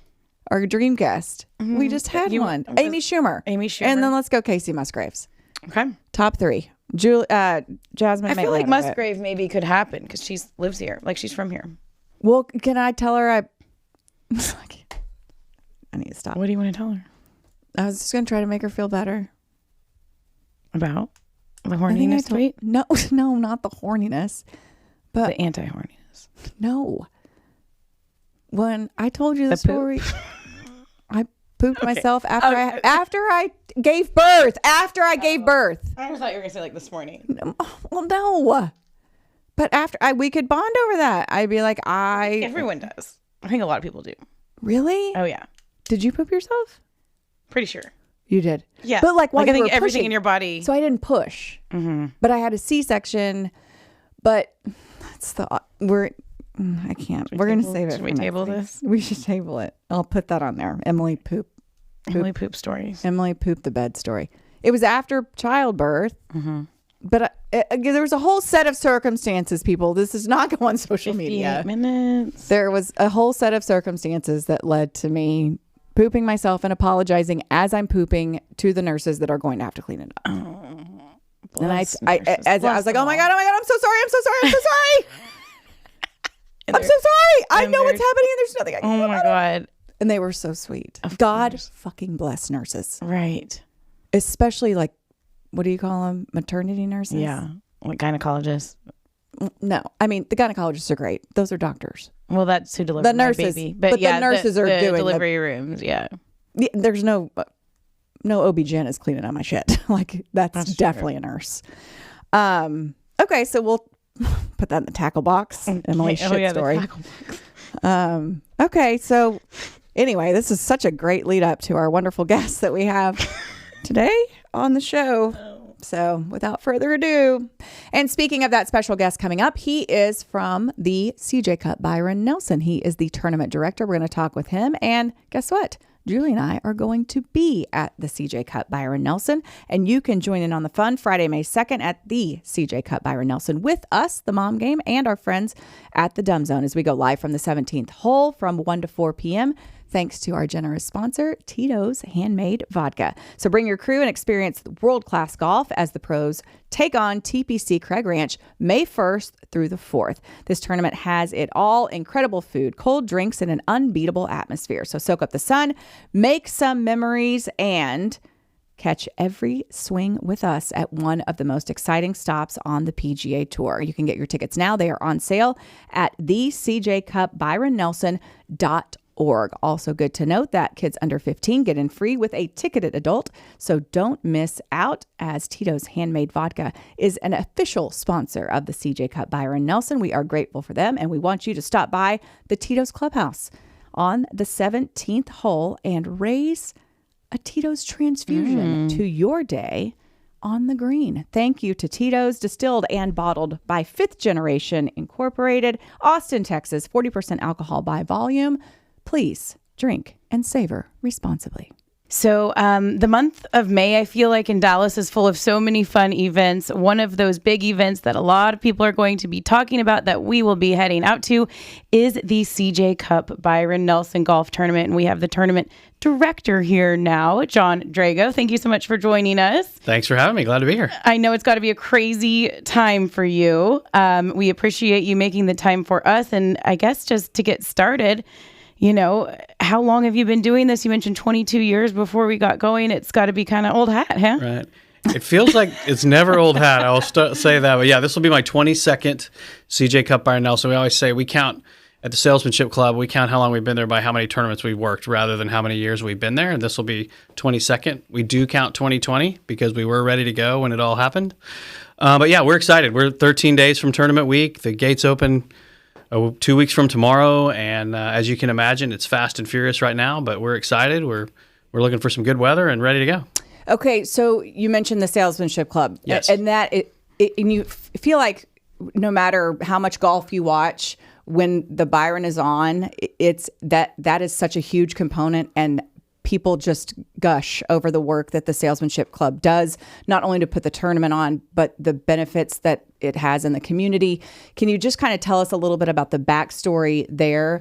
Our dream guest. We just had one. Amy Schumer. And then let's go Casey Musgraves. Okay. Top 3. Jasmine. I feel like Musgrave maybe could happen because she lives here. Like she's from here. Well, can I tell her I need to stop. What do you want to tell her? I was just going to try to make her feel better. About the horniness tweet? No, not the horniness. But the anti-horniness. No. When I told you the story, I pooped myself after I gave birth. After I gave birth. I thought you were going to say like this morning. Well, no. But after we could bond over that. I'd be like, Everyone does. I think a lot of people do. Really? Oh, yeah. Did you poop yourself? Pretty sure. You did. Yeah. But like I think everything in your body. So I didn't push. But I had a C-section. But that's I can't. We're going to save it. Should we table this? We should table it. I'll put that on there. Emily poop stories. Emily pooped the bed story. It was after childbirth. But there was a whole set of circumstances, people. This is not go on social media. Minutes. There was a whole set of circumstances that led to me pooping myself and apologizing as I'm pooping to the nurses that are going to have to clean it up. And I was like, oh my God, I'm so sorry. I'm so sorry. I'm so sorry. I know what's happening and there's nothing I can do. Oh my God. And they were so sweet. Of God course. fucking bless nurses. Right. Especially like, what do you call them? Maternity nurses? Yeah. Like gynecologists. No. I mean, the gynecologists are great. Those are doctors. Well, that's who delivers the nurses, my baby. But yeah, the nurses are doing delivery rooms. Yeah. There's no no OB-GYN is cleaning out my shit. Like that's definitely true. A nurse. Okay, so we'll put that in the tackle box. Emily's shit story. Okay, so anyway, this is such a great lead up to our wonderful guests that we have today on the show. So without further ado, and speaking of that special guest coming up, he is from the CJ Cup Byron Nelson. He is the tournament director. We're going to talk with him. And guess what? Julie and I are going to be at the CJ Cup Byron Nelson, and you can join in on the fun Friday, May 2nd at the CJ Cup Byron Nelson with us, the Mom Game, and our friends at the Dumb Zone as we go live from the 17th hole from 1 to 4 p.m. thanks to our generous sponsor, Tito's Handmade Vodka. So bring your crew and experience world-class golf as the pros take on TPC Craig Ranch May 1st through the 4th. This tournament has it all: incredible food, cold drinks, and an unbeatable atmosphere. So soak up the sun, make some memories, and catch every swing with us at one of the most exciting stops on the PGA Tour. You can get your tickets now. They are on sale at thecjcupbyronnelson.org. Also good to note that kids under 15 get in free with a ticketed adult, so don't miss out, as Tito's Handmade Vodka is an official sponsor of the CJ Cup Byron Nelson. We are grateful for them, and we want you to stop by the Tito's Clubhouse on the 17th hole and raise a Tito's transfusion to your day on the green. Thank you to Tito's, distilled and bottled by Fifth Generation Incorporated, Austin, Texas, 40% alcohol by volume. Please drink and savor responsibly. So the month of May, I feel like in Dallas is full of so many fun events. One of those big events that a lot of people are going to be talking about that we will be heading out to is the CJ Cup Byron Nelson Golf Tournament. And we have the tournament director here now, Jon Drago. Thank you so much for joining us. Thanks for having me. Glad to be here. I know it's got to be a crazy time for you. We appreciate you making the time for us. And I guess just to get started, you know, how long have you been doing this? You mentioned 22 years before we got going. It's got to be kind of old hat, huh? Right. It feels like it's never old hat. I'll say that. But yeah, this will be my 22nd CJ Cup Byron Nelson. We always say we count at the Salesmanship Club, we count how long we've been there by how many tournaments we've worked rather than how many years we've been there. And this will be 22nd. We do count 2020 because we were ready to go when it all happened. But yeah, we're excited. We're 13 days from tournament week. The gates open 2 weeks from tomorrow, and as you can imagine, it's fast and furious right now, but we're excited. We're looking for some good weather and ready to go. Okay, so you mentioned the Salesmanship Club. Yes. And that and you feel like no matter how much golf you watch, when the Byron is on, it's that is such a huge component, and people just gush over the work that the Salesmanship Club does, not only to put the tournament on, but the benefits that it has in the community. Can you just kind of tell us a little bit about the backstory there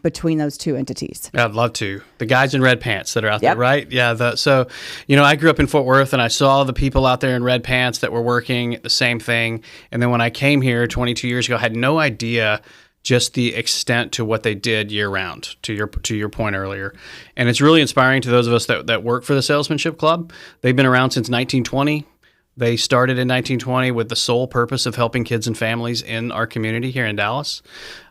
between those two entities? I'd love to. The guys in red pants that are out there, right? Yeah. So, I grew up in Fort Worth, and I saw the people out there in red pants that were working the same thing. And then when I came here 22 years ago, I had no idea just the extent to what they did year round, to your point earlier. And it's really inspiring to those of us that work for the Salesmanship Club. They've been around since 1920. They started in 1920 with the sole purpose of helping kids and families in our community here in Dallas.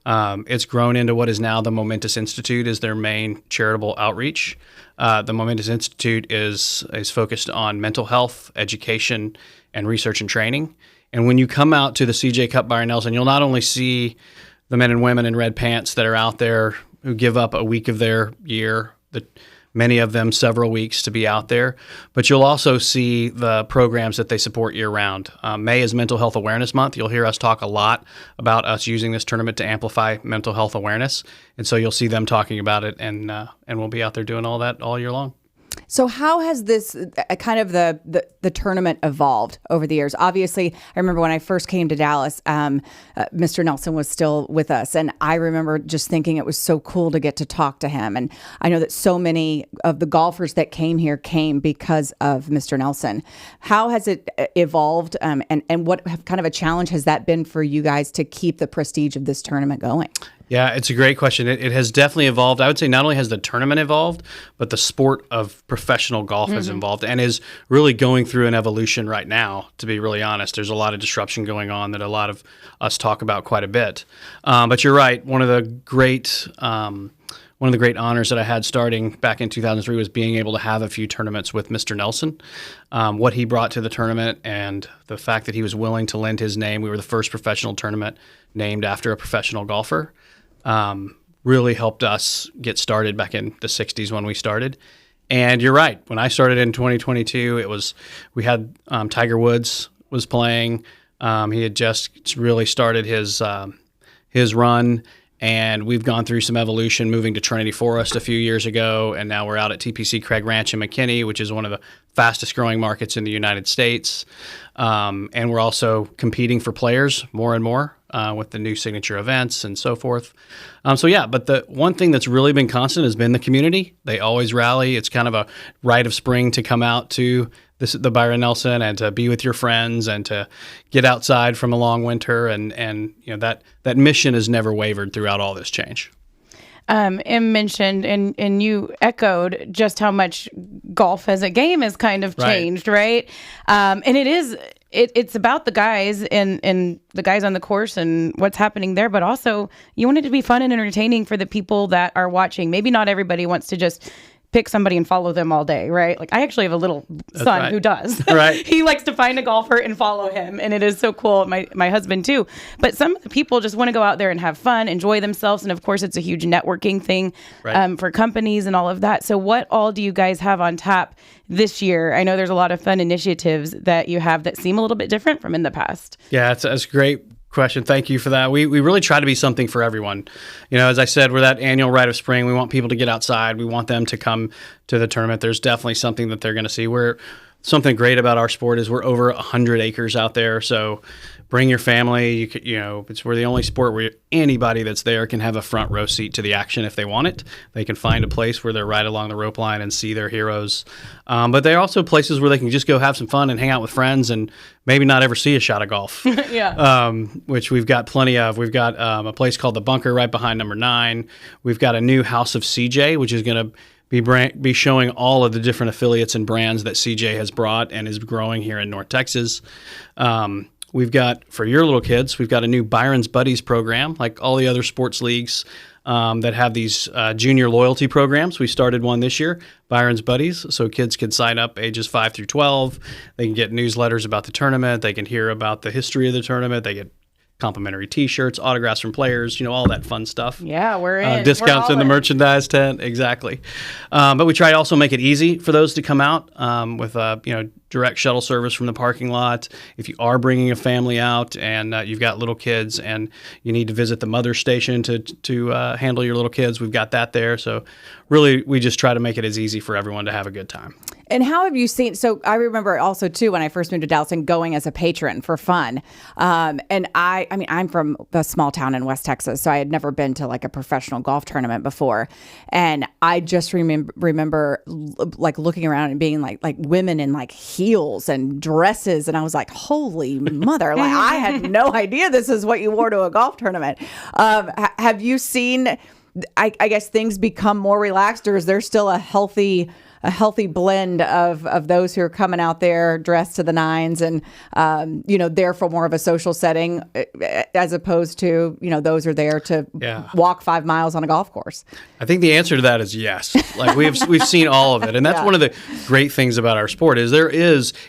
It's grown into what is now the Momentous Institute is their main charitable outreach. The Momentous Institute is focused on mental health, education, and research and training. And when you come out to the CJ Cup Byron Nelson, you'll not only see the men and women in red pants that are out there who give up a week of their year, many of them several weeks to be out there, but you'll also see the programs that they support year round. May is Mental Health Awareness Month. You'll hear us talk a lot about us using this tournament to amplify mental health awareness. And so you'll see them talking about it, and we'll be out there doing all that all year long. So how has this kind of the tournament evolved over the years? Obviously, I remember when I first came to Dallas, Mr. Nelson was still with us. And I remember just thinking it was so cool to get to talk to him. And I know that so many of the golfers that came here came because of Mr. Nelson. How has it evolved? And what kind of a challenge has that been for you guys to keep the prestige of this tournament going? Yeah, it's a great question. It has definitely evolved. I would say not only has the tournament evolved, but the sport of professional golf has evolved and is really going through an evolution right now, to be really honest. There's a lot of disruption going on that a lot of us talk about quite a bit. But you're right. One of the great one of the great honors that I had starting back in 2003 was being able to have a few tournaments with Mr. Nelson. What he brought to the tournament and the fact that he was willing to lend his name. We were the first professional tournament named after a professional golfer. Really helped us get started back in the 60s when we started. And you're right. When I started in 2022, we had Tiger Woods was playing. He had just really started his run, and we've gone through some evolution, moving to Trinity Forest a few years ago, and now we're out at TPC Craig Ranch in McKinney, which is one of the fastest growing markets in the United States. And we're also competing for players more and more with the new signature events and so forth. But the one thing that's really been constant has been the community. They always rally. It's kind of a rite of spring to come out to the Byron Nelson and to be with your friends and to get outside from a long winter. And that mission has never wavered throughout all this change. Em mentioned and you echoed just how much golf as a game has kind of changed, right? And it's about the guys and the guys on the course and what's happening there, but also you want it to be fun and entertaining for the people that are watching. Maybe not everybody wants to just pick somebody and follow them all day, right? Like I actually have a little son who does. Right. He likes to find a golfer and follow him, and it is so cool. My husband too. But some of the people just want to go out there and have fun, enjoy themselves, and of course it's a huge networking thing for companies and all of that. So what all do you guys have on tap this year? I know there's a lot of fun initiatives that you have that seem a little bit different from in the past. Yeah, it's great question. Thank you for that. We really try to be something for everyone. As I said, we're that annual rite of spring. We want people to get outside. We want them to come to the tournament. There's definitely something that they're going to see. Something great about our sport is we're over 100 acres out there. So bring your family. We're the only sport where anybody that's there can have a front row seat to the action if they want it. They can find a place where they're right along the rope line and see their heroes. But they're also places where they can just go have some fun and hang out with friends and maybe not ever see a shot of golf. Which we've got plenty of. We've got a place called The Bunker right behind number 9. We've got a new House of CJ, which is going to be showing all of the different affiliates and brands that CJ has brought and is growing here in North Texas. We've got, for your little kids, we've got a new Byron's Buddies program, like all the other sports leagues that have these junior loyalty programs. We started one this year, Byron's Buddies, so kids can sign up ages 5 through 12. They can get newsletters about the tournament. They can hear about the history of the tournament. They get complimentary T-shirts, autographs from players, all that fun stuff. Yeah, we're in. Discounts in the merchandise tent, exactly. But we try to also make it easy for those to come out with direct shuttle service from the parking lot. If you are bringing a family out and you've got little kids and you need to visit the mother station to handle your little kids, we've got that there. So really, we just try to make it as easy for everyone to have a good time. And how have you seen, so I remember also too, when I first moved to Dallas and going as a patron for fun. And I'm from a small town in West Texas, so I had never been to like a professional golf tournament before. And I just remember like looking around and being like women in like heels and dresses. And I was like, holy mother, like I had no idea this is what you wore to a golf tournament. Have you seen, I guess, things become more relaxed, or is there still a healthy blend of those who are coming out there dressed to the nines and, there for more of a social setting as opposed to, those are there to walk 5 miles on a golf course? I think the answer to that is yes. Like we've seen all of it. And that's one of the great things about our sport is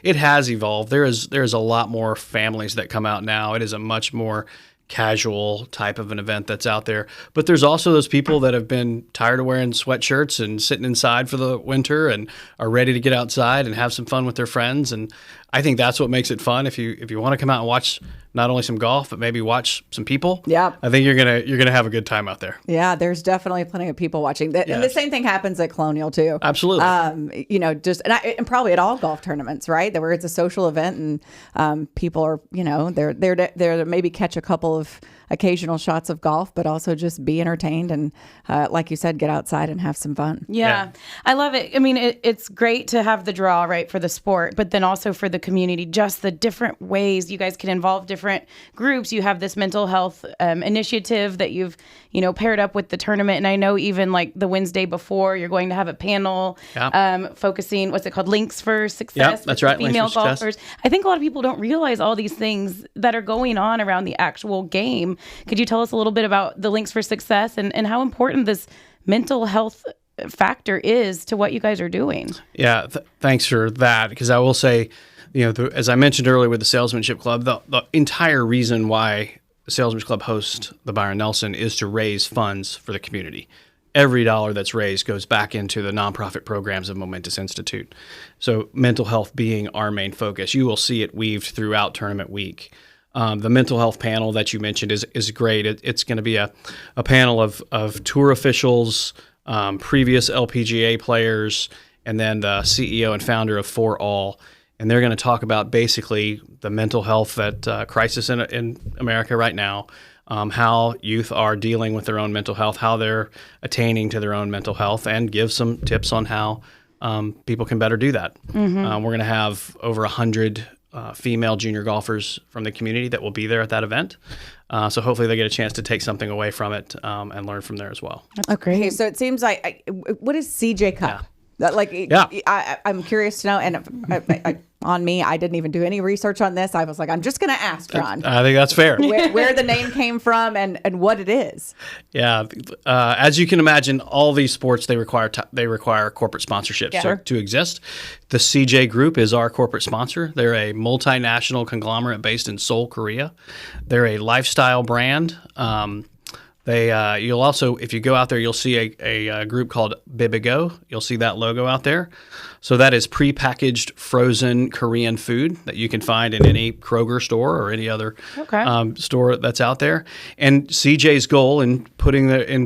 it has evolved. There's a lot more families that come out now. It is a much more casual type of an event that's out there. But there's also those people that have been tired of wearing sweatshirts and sitting inside for the winter and are ready to get outside and have some fun with their friends. And I think that's what makes it fun. If you want to come out and watch not only some golf, but maybe watch some people. Yeah. I think you're gonna have a good time out there. Yeah, there's definitely plenty of people watching. And the same thing happens at Colonial too. Absolutely. And probably at all golf tournaments, right? Where it's a social event and people are, they're there to maybe catch a couple of occasional shots of golf, but also just be entertained and, like you said, get outside and have some fun. Yeah. I love it. I mean, it's great to have the draw, right, for the sport, but then also for the community, just the different ways you guys can involve different groups. You have this mental health initiative that you've, paired up with the tournament. And I know even like the Wednesday before, you're going to have a panel focusing, what's it called? Links for Success. Yep, that's right. Female golfers. I think a lot of people don't realize all these things that are going on around the actual game. Could you tell us a little bit about the Links for Success and how important this mental health factor is to what you guys are doing. Yeah, thanks for that. Because I will say, as I mentioned earlier with the Salesmanship Club, the entire reason why the Salesmanship Club hosts the Byron Nelson is to raise funds for the community. Every dollar that's raised goes back into the nonprofit programs of Momentous Institute. So mental health being our main focus. You will see it weaved throughout tournament week. The mental health panel that you mentioned is great. It's going to be a panel of tour officials, previous LPGA players, and then the CEO and founder of For All. And they're going to talk about basically the mental health crisis in America right now, how youth are dealing with their own mental health, how they're attaining to their own mental health, and give some tips on how people can better do that. We're going to have over 100 female junior golfers from the community that will be there at that event. So hopefully they get a chance to take something away from it and learn from there as well. Okay, so it seems like, what is CJ Cup? I'm curious to know, and on me, I didn't even do any research on this. I was like, I'm just going to ask Jon. I think that's fair. Where the name came from and what it is. Yeah, as you can imagine, all these sports they require corporate sponsorships to exist. The CJ Group is our corporate sponsor. They're a multinational conglomerate based in Seoul, Korea. They're a lifestyle brand. You'll also, if you go out there, you'll see a group called Bibigo. You'll see that logo out there. So that is prepackaged frozen Korean food that you can find in any Kroger store or any other store that's out there. And CJ's goal in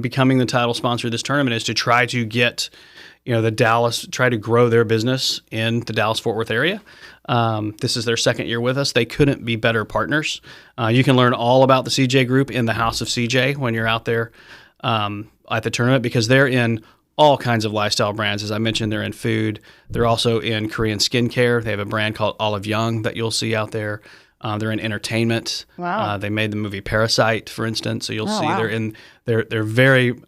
becoming the title sponsor of this tournament is to try to get, try to grow their business in the Dallas-Fort Worth area. This is their second year with us. They couldn't be better partners. You can learn all about the CJ Group in the House of CJ when you're out there at the tournament, because they're in all kinds of lifestyle brands. As I mentioned, they're in food. They're also in Korean skincare. They have a brand called Olive Young that you'll see out there. They're in entertainment. Wow. They made the movie Parasite, for instance. So you'll see they're very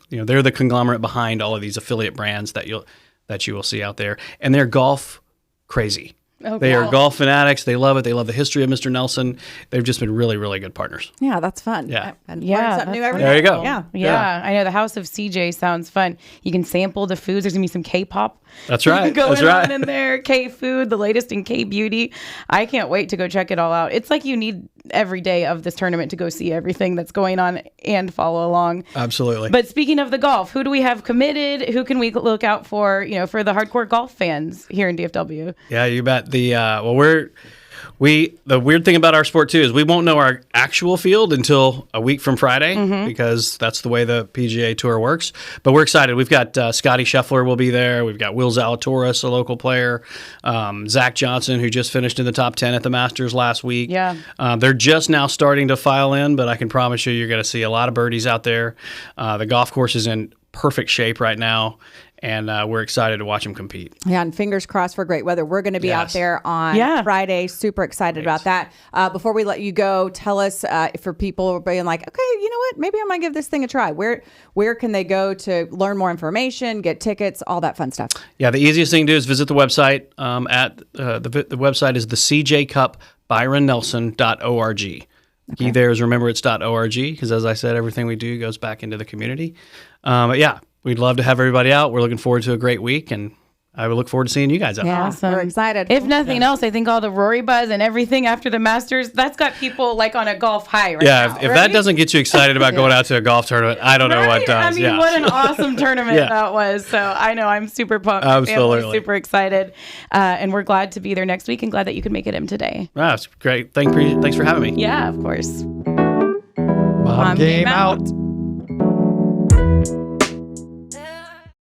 they're the conglomerate behind all of these affiliate brands that you will see out there. And they're golf crazy. They are golf fanatics. They love it. They love the history of Mr. Nelson. They've just been really, really good partners. Yeah, that's fun. Yeah. And learn something new every day. There you go. Yeah. I know the House of CJ sounds fun. You can sample the foods. There's going to be some K-pop. That's right. Going on in there. K-food, the latest in K-beauty. I can't wait to go check it all out. It's like you need every day of this tournament to go see everything that's going on and follow along. Absolutely. But speaking of the golf, who do we have committed? Who can we look out for, for the hardcore golf fans here in DFW? Yeah, you bet. The weird thing about our sport too is we won't know our actual field until a week from Friday, because that's the way the PGA Tour works. But we're excited. We've got Scotty Scheffler will be there. We've got Will Zalatoris, a local player. Zach Johnson, who just finished in the top 10 at the Masters last week. Yeah. They're just now starting to file in, but I can promise you're going to see a lot of birdies out there. The golf course is in perfect shape right now. And we're excited to watch them compete. Yeah, and fingers crossed for great weather. We're going to be out there on Friday. Super excited about that. Before we let you go, tell us for people being like, okay, you know what? Maybe I might give this thing a try. Where can they go to learn more information, get tickets, all that fun stuff? Yeah, the easiest thing to do is visit the website. The website is the CJ Cup Byron Nelson.org. Key there is remember it's .org, because as I said, everything we do goes back into the community. But yeah. We'd love to have everybody out. We're looking forward to a great week, and I would look forward to seeing you guys out. Yeah, awesome. We're excited. If nothing else, I think all the Rory buzz and everything after the Masters, that's got people like on a golf high right now. If that doesn't get you excited about going out to a golf tournament, I don't know what does. I mean, what an awesome tournament that was. So I know I'm super pumped. Absolutely. Super excited. And we're glad to be there next week and glad that you could make it in today. Wow, it's great. Thanks for having me. Yeah, of course. Mom game out.